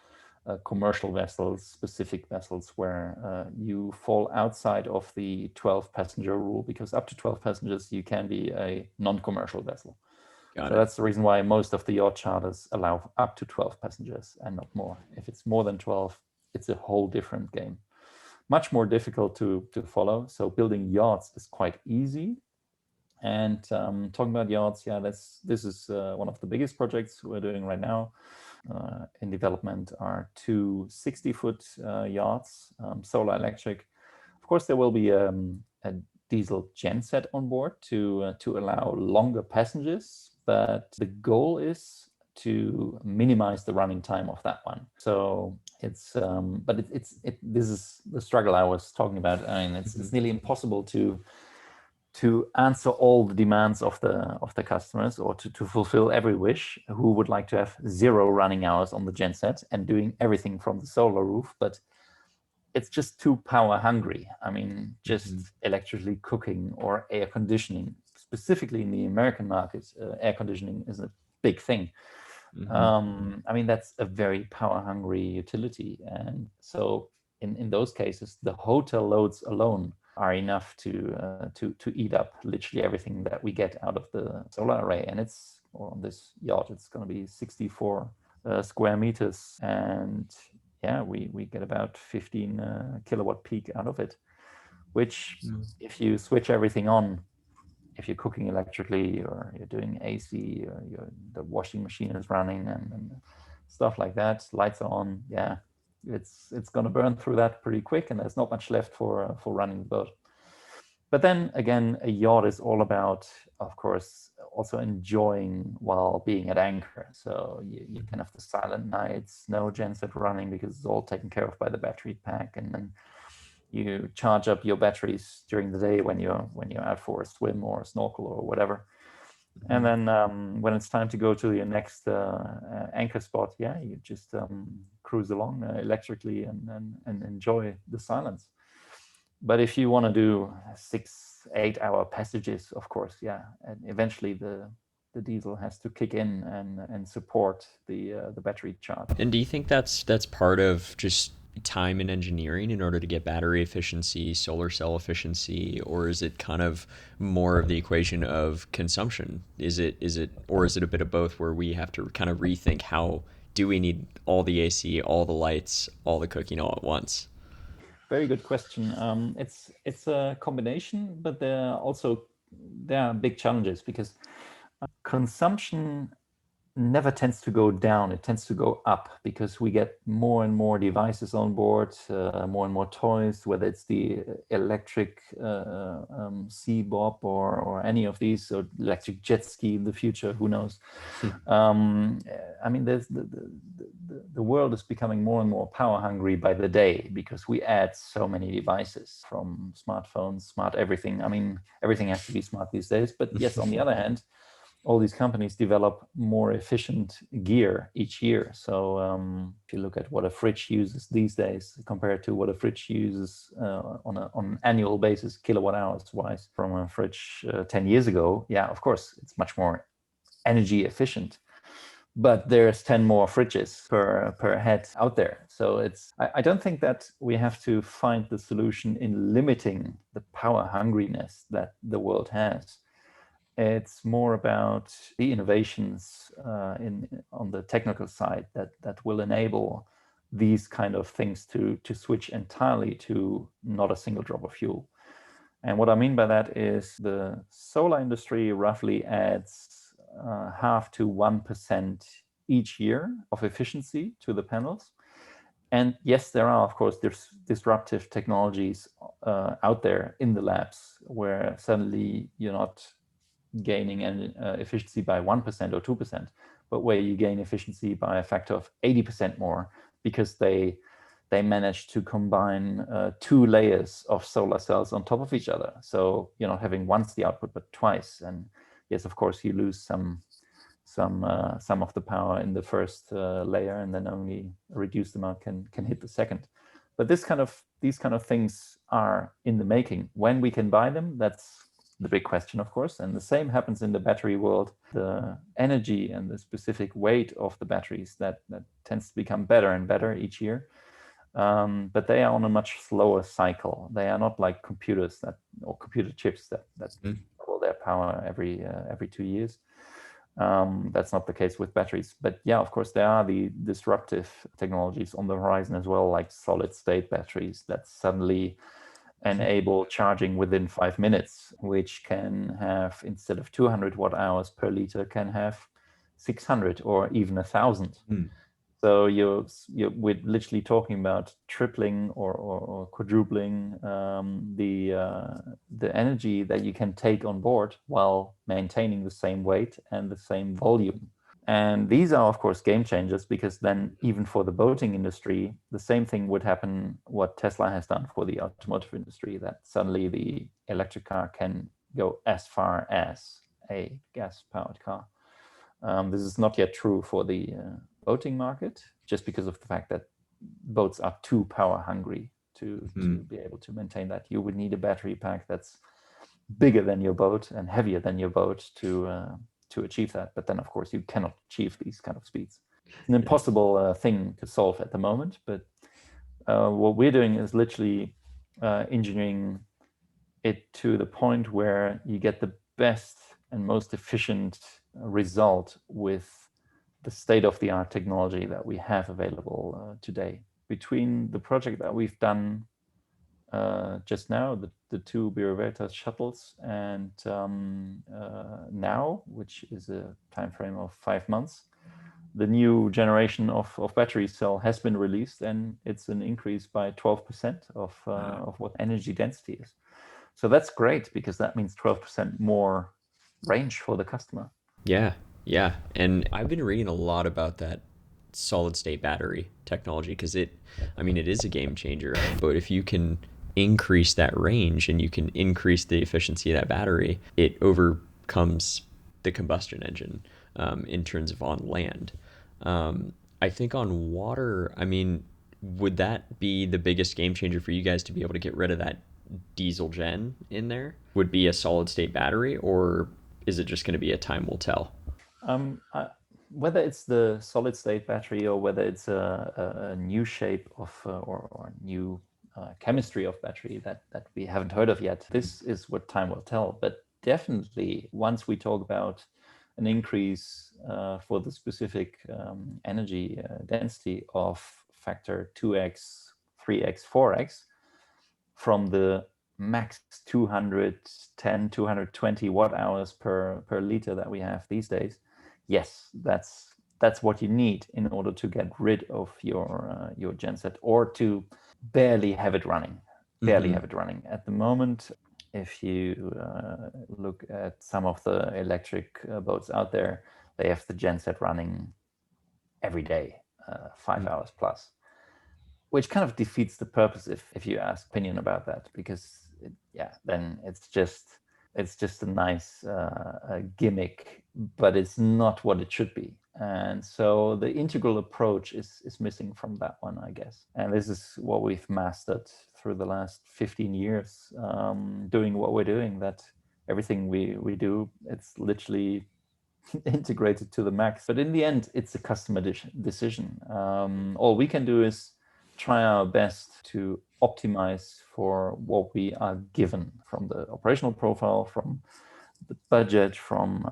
commercial vessels, specific vessels where you fall outside of the 12 passenger rule, because up to 12 passengers, you can be a non-commercial vessel. So that's the reason why most of the yacht charters allow up to 12 passengers and not more. If it's more than 12, it's a whole different game. Much more difficult to follow. So building yachts is quite easy. And talking about yachts, this is one of the biggest projects we're doing right now. In development are two 60-foot yachts, solar electric. Of course, there will be a diesel genset on board to allow longer passengers, but the goal is to minimize the running time of that one. So it's this is the struggle I was talking about. I mean, it's nearly impossible to answer all the demands of the customers, or to fulfill every wish, who would like to have 0 running hours on the genset and doing everything from the solar roof, but it's just too power hungry. I mean, just electrically cooking or air conditioning, specifically in the American market, air conditioning is a big thing. I mean, that's a very power hungry utility. And so in those cases, the hotel loads alone are enough to eat up literally everything that we get out of the solar array. And it's, on this yacht, it's going to be 64 square meters. And yeah, we get about 15 kilowatt peak out of it, which if you switch everything on, if you're cooking electrically or you're doing AC, or the washing machine is running and stuff like that, lights are on, yeah, it's going to burn through that pretty quick, and there's not much left for running the boat. But then again, a yacht is all about, of course, also enjoying while being at anchor. So you can have the silent nights, no genset running because it's all taken care of by the battery pack, and then you charge up your batteries during the day when you're out for a swim or a snorkel or whatever. And then when it's time to go to your next anchor spot, yeah, you just cruise along electrically and enjoy the silence. But if you want to do 6-8 hour passages, of course, yeah, and eventually the diesel has to kick in and support the battery charge. And do you think that's part of just time and engineering in order to get battery efficiency, solar cell efficiency, or is it kind of more of the equation of consumption? Is it or is it a bit of both, where we have to kind of rethink, how do we need all the AC, all the lights, all the cooking all at once? Very good question. It's a combination, but there are big challenges, because consumption never tends to go down. It tends to go up, because we get more and more devices on board, more and more toys, whether it's the electric Sea-Bob or any of these, so electric jet ski in the future, who knows. I mean, there's the world is becoming more and more power hungry by the day, because we add so many devices, from smartphones, smart everything. I mean, everything has to be smart these days. But yes, on the other hand, all these companies develop more efficient gear each year. So if you look at what a fridge uses these days compared to what a fridge uses on an annual basis, kilowatt hours wise, from a fridge 10 years ago, yeah, of course, it's much more energy efficient. but there's 10 more fridges per head out there. So I don't think that we have to find the solution in limiting the power hungriness that the world has. It's more about the innovations on the technical side that will enable these kind of things to switch entirely to not a single drop of fuel. And what I mean by that is the solar industry roughly adds half to 1% each year of efficiency to the panels. And yes, there are, of course, there's disruptive technologies out there in the labs where suddenly you're not gaining an efficiency by 1% or 2%, but where you gain efficiency by a factor of 80% more because they manage to combine 2 layers of solar cells on top of each other. So you're not having once the output, but twice. And yes, of course, you lose some of the power in the first layer, and then only a reduced amount can hit the second. But these kind of things are in the making. When we can buy them, that's the big question, of course. And the same happens in the battery world. The energy and the specific weight of the batteries that tends to become better and better each year. But they are on a much slower cycle. They are not like computers or computer chips that double their power every 2 years. That's not the case with batteries. But yeah, of course, there are the disruptive technologies on the horizon as well, like solid state batteries that suddenly enable charging within 5 minutes, which can have, instead of 200 watt hours per liter, can have 600 or even 1,000. So we're literally talking about tripling or quadrupling the energy that you can take on board while maintaining the same weight and the same volume. And these are, of course, game changers, because then even for the boating industry, the same thing would happen what Tesla has done for the automotive industry, that suddenly the electric car can go as far as a gas-powered car. This is not yet true for the boating market, just because of the fact that boats are too power hungry to be able to maintain that. You would need a battery pack that's bigger than your boat and heavier than your boat to achieve that. But then, of course, you cannot achieve these kind of speeds. It's an impossible thing to solve at the moment. But what we're doing is literally engineering it to the point where you get the best and most efficient result with the state-of-the-art technology that we have available today. Between the project that we've done just now, the 2 Bureau Veritas shuttles, and now, which is a time frame of 5 months, the new generation of battery cell has been released, and it's an increase by 12% of what energy density is. So that's great, because that means 12% more range for the customer. Yeah. And I've been reading a lot about that solid state battery technology, because it is a game changer. But if you can increase that range and you can increase the efficiency of that battery, it overcomes the combustion engine in terms of on land. I think on water, would that be the biggest game changer for you guys to be able to get rid of that diesel gen in there? Would be a solid state battery, or is it just going to be a time will tell? Whether it's the solid state battery or whether it's a new shape of or new chemistry of battery that we haven't heard of yet, this is what time will tell. But definitely, once we talk about an increase for the specific energy density of factor 2x, 3x, 4x, from the max 210, 220 watt hours per liter that we have these days, yes, that's what you need in order to get rid of your genset, or to barely have it running. At the moment, if you look at some of the electric boats out there, they have the genset running every day, 5 hours plus, which kind of defeats the purpose if you ask opinion about that, because then it's just a nice gimmick, but it's not what it should be. And so the integral approach is missing from that one, I guess. And this is what we've mastered through the last 15 years, doing what we're doing, that everything we do, it's literally integrated to the max. But in the end, it's a customer decision. All we can do is try our best to optimize for what we are given from the operational profile, from the budget, from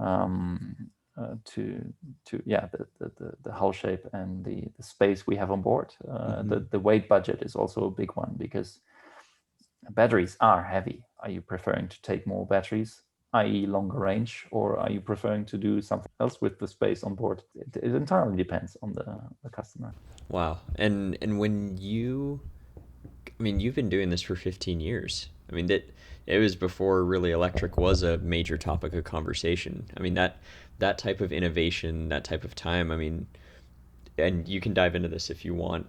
the hull shape and the space we have on board. The weight budget is also a big one, because batteries are heavy. Are you preferring to take more batteries, i.e. longer range, or are you preferring to do something else with the space on board? It entirely depends on the customer. Wow. And when you've been doing this for 15 years. I mean, that it was before really electric was a major topic of conversation. I mean, that type of innovation, that type of time, I mean, and you can dive into this if you want.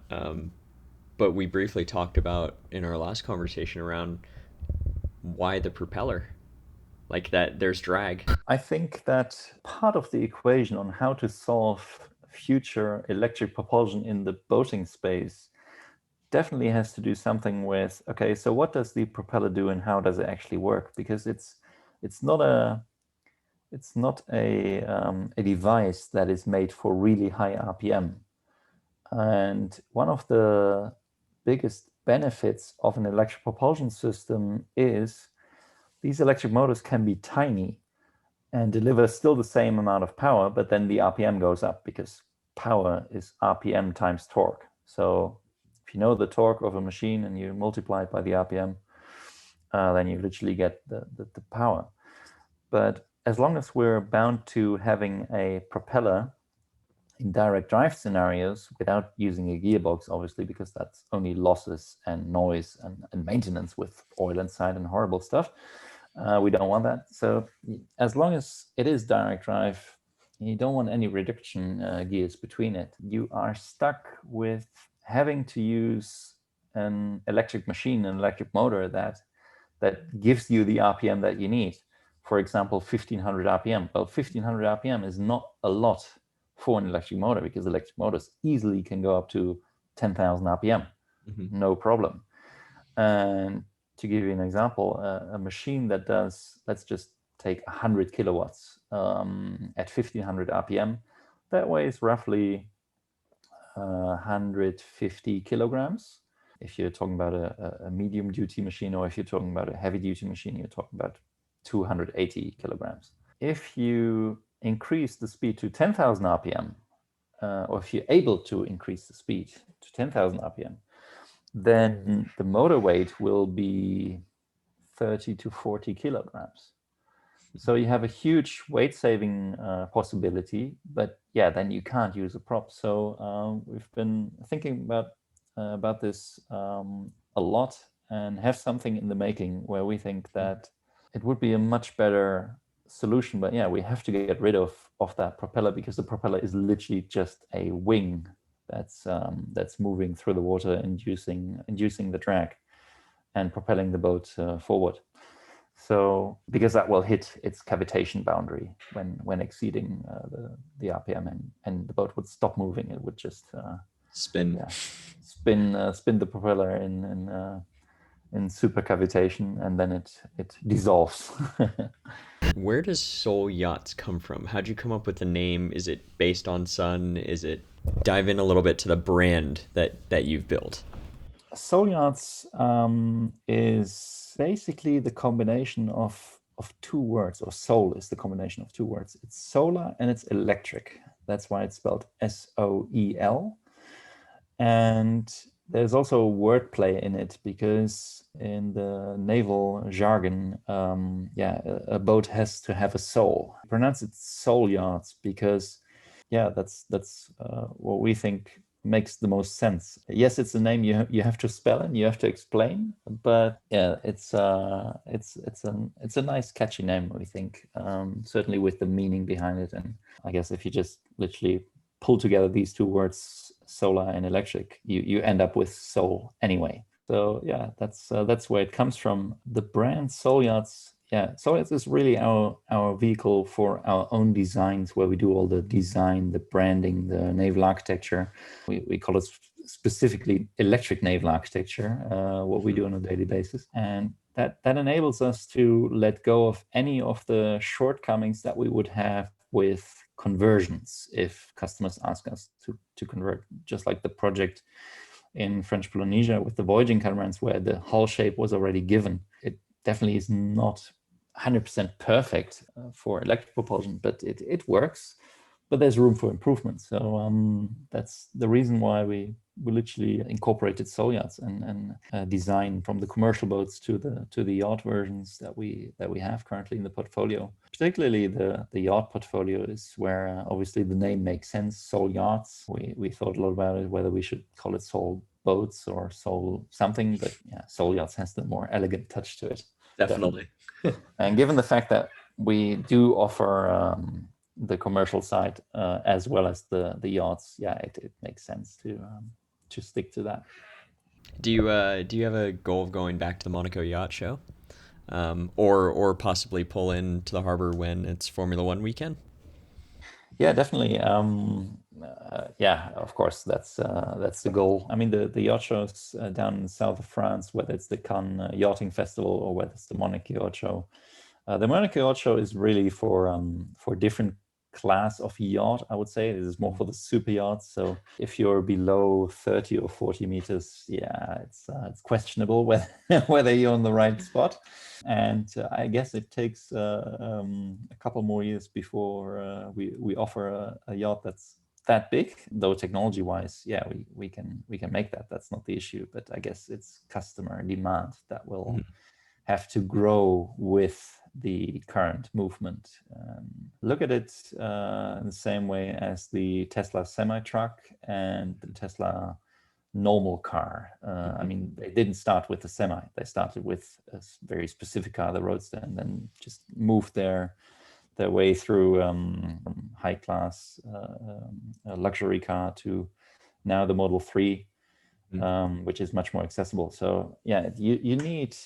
But we briefly talked about in our last conversation around why the propeller, like that there's drag. I think that part of the equation on how to solve future electric propulsion in the boating space definitely has to do something with, okay, so what does the propeller do and how does it actually work? Because it's not a device that is made for really high RPM. And one of the biggest benefits of an electric propulsion system is these electric motors can be tiny and deliver still the same amount of power, but then the RPM goes up, because power is RPM times torque. So if you know the torque of a machine and you multiply it by the RPM, then you literally get the power. But as long as we're bound to having a propeller in direct drive scenarios without using a gearbox, obviously, because that's only losses and noise and maintenance with oil inside and horrible stuff. We don't want that. So as long as it is direct drive, you don't want any reduction gears between it. You are stuck with having to use an electric machine, an electric motor that gives you the RPM that you need. For example, 1500 RPM. Well, 1500 RPM is not a lot for an electric motor, because electric motors easily can go up to 10,000 RPM, no problem. And to give you an example, a machine that does, let's just take 100 kilowatts at 1500 RPM, that weighs roughly 150 kilograms. If you're talking about a medium duty machine, or if you're talking about a heavy duty machine, you're talking about 280 kilograms. If you increase the speed to 10,000 RPM, or if you're able to increase the speed to 10,000 RPM, then the motor weight will be 30 to 40 kilograms. So you have a huge weight saving possibility, but yeah, then you can't use a prop. So we've been thinking about this a lot, and have something in the making where we think that it would be a much better solution. But yeah, we have to get rid of that propeller, because the propeller is literally just a wing that's moving through the water, inducing the drag and propelling the boat forward. So because that will hit its cavitation boundary when exceeding the RPM, and the boat would stop moving. It would just spin the propeller in super cavitation, and then it dissolves. Where does Soel Yachts come from? How'd you come up with the name? Is it based on sun? Is it, dive in a little bit to the brand that you've built? Soel Yachts is basically the combination of two words, or soul is the combination of two words. It's solar and it's electric. That's why it's spelled SOEL. And there's also wordplay in it, because in the naval jargon, a boat has to have a soul. I pronounce it Soel Yachts because, that's what we think makes the most sense. Yes, it's a name you have to spell and you have to explain, but yeah, it's a nice catchy name, we think. Certainly with the meaning behind it, and I guess if you just literally pull together these two words, solar and electric, you end up with soul anyway. So yeah, that's where it comes from. The brand Soel Yachts. Yeah, Soel Yachts is really our vehicle for our own designs, where we do all the design, the branding, the naval architecture. We call it specifically electric naval architecture, what we do on a daily basis. And that enables us to let go of any of the shortcomings that we would have with conversions if customers ask us to convert, just like the project in French Polynesia with the voyaging catamarans where the hull shape was already given. It definitely is not 100% perfect for electric propulsion, but it works. But there's room for improvement. So that's the reason why we literally incorporated Soel Yachts and design from the commercial boats to the yacht versions that we have currently in the portfolio. Particularly the yacht portfolio is where obviously the name makes sense. Soel Yachts. We thought a lot about it, whether we should call it Soel Boats or Soel something, but yeah, Soel Yachts has the more elegant touch to it. Definitely. And given the fact that we do offer the commercial side as well as the yachts, yeah, it makes sense to stick to that. Do you have a goal of going back to the Monaco Yacht Show, or possibly pull into the harbor when it's Formula One weekend? Yeah, definitely. Yeah, of course, that's the goal. I mean, the yacht shows down in the south of France, whether it's the Cannes Yachting Festival or whether it's the Monaco Yacht Show. The Monaco Yacht Show is really for different class of yacht, I would say. It is more for the super yachts. So if you're below 30 or 40 meters, yeah, it's questionable whether you're on the right spot. And I guess it takes a couple more years before we offer a yacht that's that big, though technology-wise, yeah, we can make that. That's not the issue. But I guess it's customer demand that will have to grow with the current movement. Look at it in the same way as the Tesla semi-truck and the Tesla normal car. I mean, they didn't start with the semi. They started with a very specific car, the Roadster, and then just moved their way through high-class luxury car to now the Model 3, which is much more accessible. So yeah, you need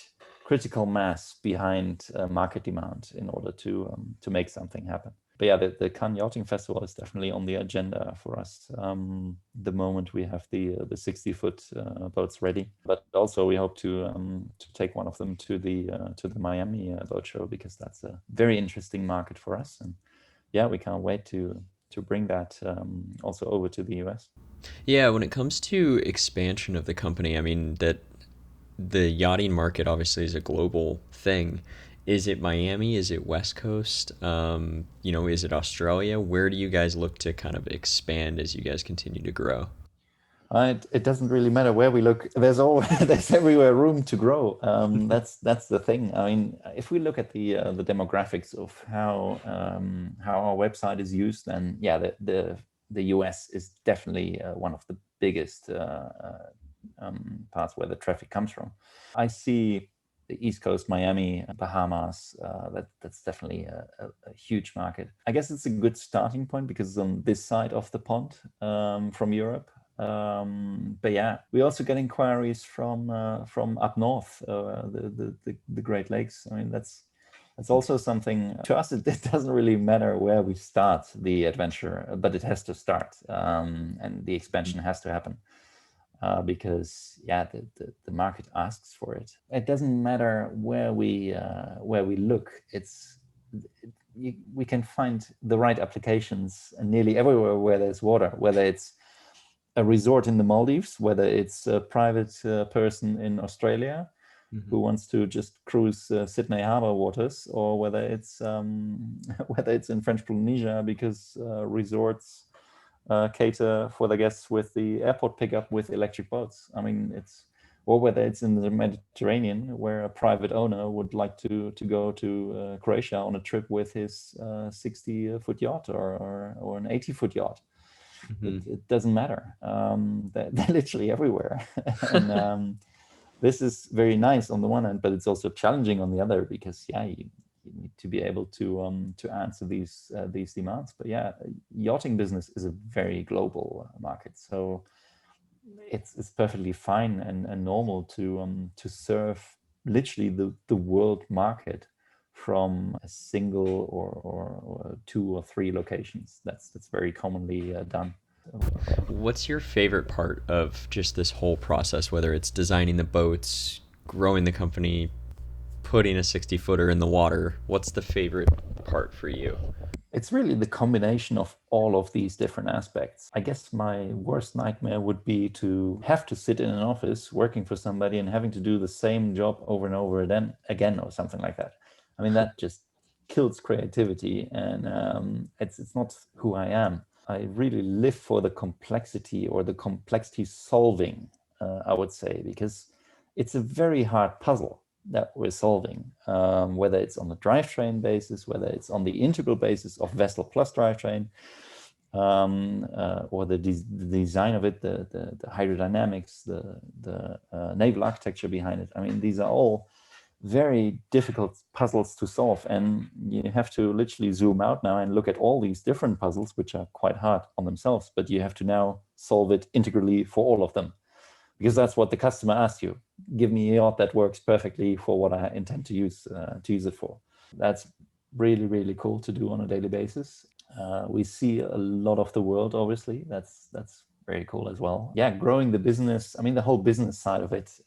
critical mass behind market demand in order to make something happen. But yeah, the Cannes Yachting Festival is definitely on the agenda for us. The moment we have the 60-foot boats ready, but also we hope to take one of them to the Miami boat show, because that's a very interesting market for us. And yeah, we can't wait to bring that also over to the US. Yeah, when it comes to expansion of the company, I mean, that the yachting market obviously is a global thing. Is it Miami? Is it West Coast? Is it Australia? Where do you guys look to kind of expand as you guys continue to grow? It doesn't really matter where we look. There's everywhere room to grow. That's the thing. I mean, if we look at the demographics of how our website is used, then yeah, the US is definitely one of the biggest parts where the traffic comes from. I see the East Coast, Miami, Bahamas, that's definitely a huge market. I guess it's a good starting point because it's on this side of the pond from Europe. But yeah, we also get inquiries from up north, the Great Lakes. I mean, that's also something to us. It doesn't really matter where we start the adventure, but it has to start, and the expansion has to happen. Because yeah, the market asks for it. It doesn't matter where we look. We can find the right applications nearly everywhere where there's water. Whether it's a resort in the Maldives, whether it's a private person in Australia who wants to just cruise Sydney Harbour waters, or whether it's in French Polynesia because resorts cater for the guests with the airport pickup with electric boats. I mean, or whether it's in the Mediterranean where a private owner would like to go to Croatia on a trip with his 60-foot yacht or an 80-foot yacht. It doesn't matter. They're literally everywhere. And this is very nice on the one hand, but it's also challenging on the other, because yeah, you need to be able to answer these demands. But yeah, yachting business is a very global market, so it's perfectly fine and normal to serve literally the world market from a single or 2 or 3 locations. That's very commonly done. What's your favorite part of just this whole process, whether it's designing the boats, growing the company, putting a 60-footer in the water? What's the favorite part for you? it's really the combination of all of these different aspects. I guess my worst nightmare would be to have to sit in an office working for somebody and having to do the same job over and over again or something like that. I mean, that just kills creativity, and it's not who I am. I really live for the complexity or the complexity solving, I would say, because it's a very hard puzzle that we're solving, whether it's on the drivetrain basis, whether it's on the integral basis of vessel plus drivetrain, or the design of it, the hydrodynamics, the naval architecture behind it. I mean, these are all very difficult puzzles to solve, and you have to literally zoom out now and look at all these different puzzles, which are quite hard on themselves, but you have to now solve it integrally for all of them, because that's what the customer asks you. Give me a yacht that works perfectly for what I intend to use it for. That's really, really cool to do on a daily basis. We see a lot of the world, obviously. That's very cool as well. Yeah, growing the business. I mean, the whole business side of it.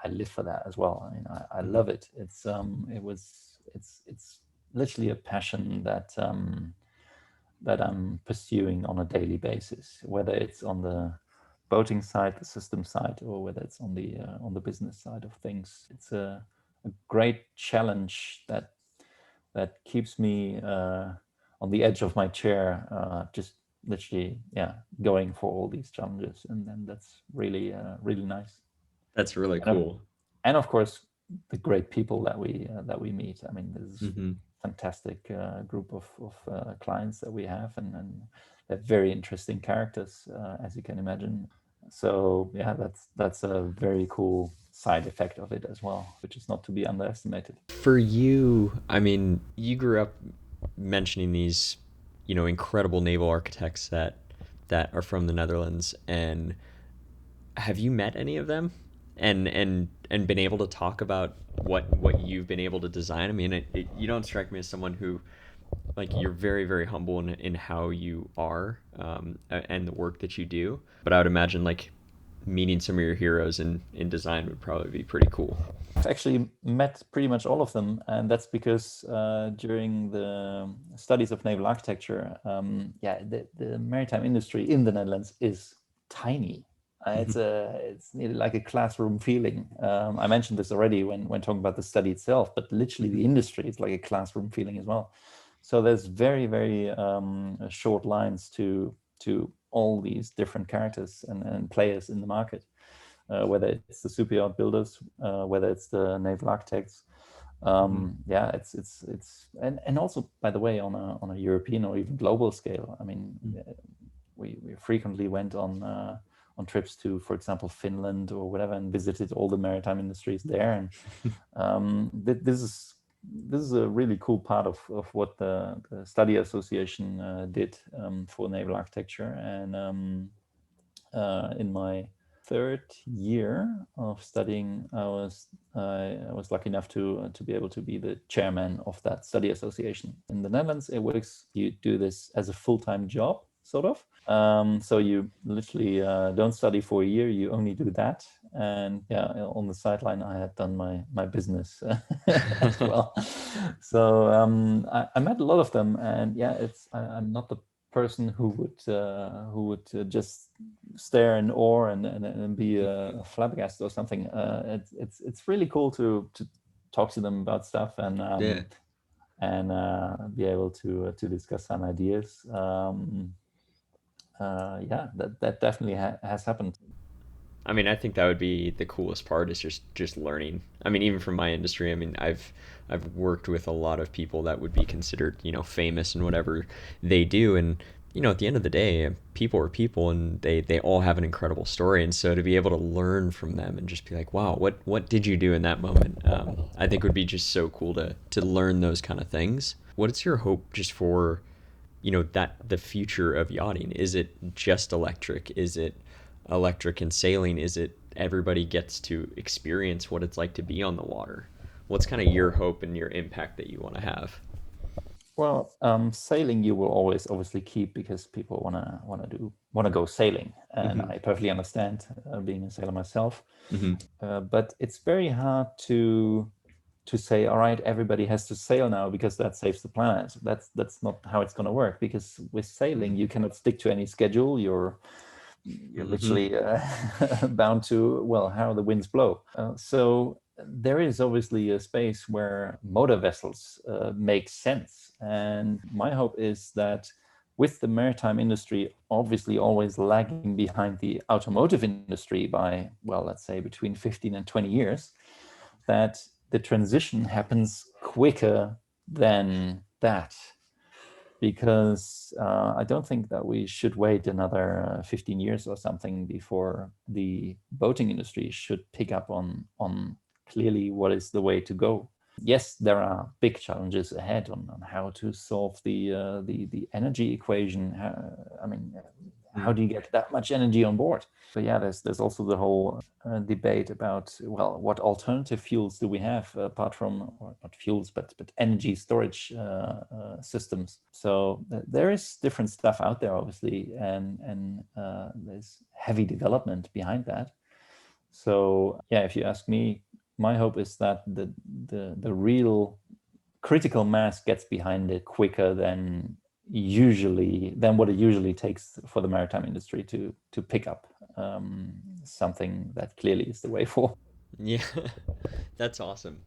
I live for that as well. I mean, I love it. It's literally a passion that I'm pursuing on a daily basis, whether it's on the boating side, the system side, or whether it's on the business side of things. It's a great challenge that keeps me on the edge of my chair, just literally, going for all these challenges, and then that's really nice. That's really cool. And of course, the great people that we meet. I mean, this is fantastic group of clients that we have, and they're very interesting characters, as you can imagine. So yeah, that's a very cool side effect of it as well, which is not to be underestimated. For you, I mean, you grew up mentioning these, incredible naval architects that are from the Netherlands, and have you met any of them and been able to talk about what you've been able to design? I mean, you don't strike me as someone who, like, you're very, very humble in how you are, and the work that you do. But I would imagine, like, meeting some of your heroes in design would probably be pretty cool. I've actually met pretty much all of them, and that's because during the studies of naval architecture, the maritime industry in the Netherlands is tiny. It's nearly like a classroom feeling. I mentioned this already when talking about the study itself, but literally the industry is like a classroom feeling as well. So there's very, very short lines to all these different characters and players in the market, whether it's the super yacht builders, whether it's the naval architects. It's and also, by the way, on a European or even global scale. I mean, we frequently went on trips to, for example, Finland or whatever, and visited all the maritime industries there. And this is a really cool part of what the study association did for naval architecture. And in my third year of studying, I was lucky enough to be able to be the chairman of that study association. In the Netherlands, it works. You do this as a full-time job, sort of. So you literally don't study for a year. You only do that. And on the sideline, I had done my business as well. So I met a lot of them, and I'm not the person who would just stare in awe and be a flabbergasted or something. It's really cool to talk to them about stuff and be able to discuss some ideas. That definitely has happened. I mean, I think that would be the coolest part, is just learning. I mean, even from my industry, I mean, I've worked with a lot of people that would be considered, famous in whatever they do, and at the end of the day, people are people, and they all have an incredible story. And so to be able to learn from them and just be like, wow, what did you do in that moment? I think would be just so cool to learn those kind of things. What's your hope just for, that the future of yachting? Is it just electric? Is it electric and sailing? Is it everybody gets to experience what it's like to be on the water? What's kind of your hope and your impact that you want to have? Well, sailing you will always obviously keep, because people want to go sailing, and I perfectly understand, being a sailor myself. But it's very hard to to say, all right, everybody has to sail now because that saves the planet. That's not how it's going to work, because with sailing you cannot stick to any schedule. You're literally bound to, well, how the winds blow. So there is obviously a space where motor vessels make sense. And my hope is that with the maritime industry obviously always lagging behind the automotive industry by, well, let's say between 15 and 20 years, that the transition happens quicker than that. Because I don't think that we should wait another 15 years or something before the boating industry should pick up on clearly what is the way to go. Yes, there are big challenges ahead on how to solve the energy equation. How do you get that much energy on board? But yeah, there's also the whole debate about, well, what alternative fuels do we have apart from, or not fuels, but energy storage systems. So there is different stuff out there, obviously, and there's heavy development behind that. So yeah, if you ask me, my hope is that the real critical mass gets behind it quicker than what it usually takes for the maritime industry to pick up something that clearly is the way forward. Yeah, that's awesome.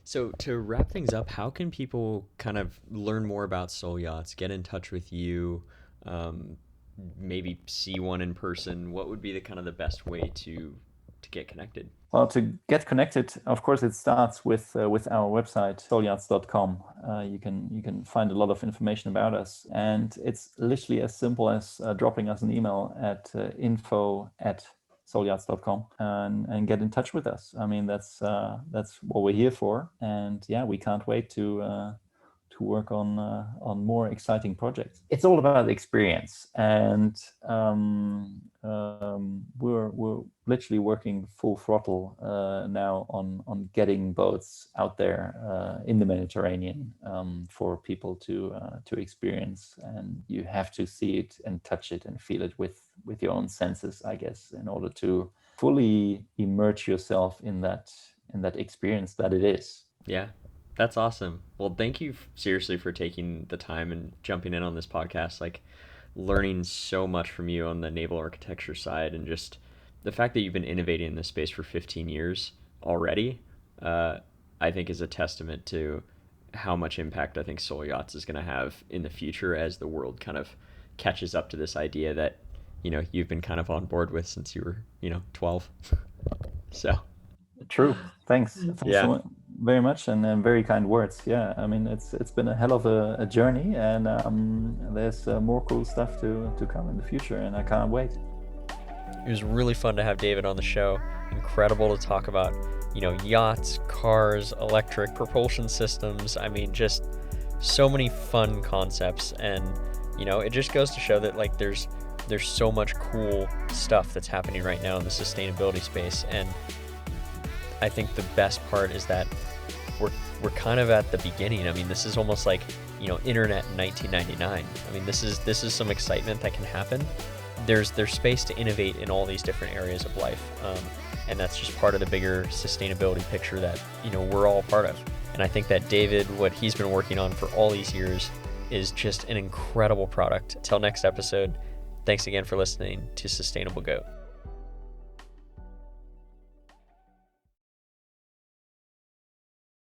So to wrap things up, how can people kind of learn more about Soel Yachts, get in touch with you, maybe see one in person? What would be the kind of the best way to get connected? Well, to get connected, of course, it starts with our website, soelyachts.com. You can find a lot of information about us, and it's literally as simple as dropping us an email at info@soelyachts.com and get in touch with us. I mean, that's what we're here for, and yeah, we can't wait to work on more exciting projects. It's all about experience, and we're literally working full throttle now on getting boats out there in the Mediterranean for people to experience. And you have to see it and touch it and feel it with your own senses, I guess, in order to fully immerse yourself in that experience that it is. Yeah. That's awesome. Well, thank you seriously for taking the time and jumping in on this podcast. Like, learning so much from you on the naval architecture side, and just the fact that you've been innovating in this space for 15 years already, I think is a testament to how much impact I think Soel Yachts is going to have in the future as the world kind of catches up to this idea that, you've been kind of on board with since you were, 12. So. True. Thanks Yeah. so very much, and very kind words. Yeah, I mean, it's been a hell of a journey, and there's more cool stuff to come in the future, and I can't wait. It was really fun to have David on the show. Incredible to talk about, yachts, cars, electric propulsion systems. I mean, just so many fun concepts, and it just goes to show that like there's so much cool stuff that's happening right now in the sustainability space. And I think the best part is that we're kind of at the beginning. I mean, this is almost like, internet in 1999. I mean, this is some excitement that can happen. There's space to innovate in all these different areas of life. And that's just part of the bigger sustainability picture that, we're all part of. And I think that David, what he's been working on for all these years is just an incredible product. Till next episode, thanks again for listening to Sustainable Goat.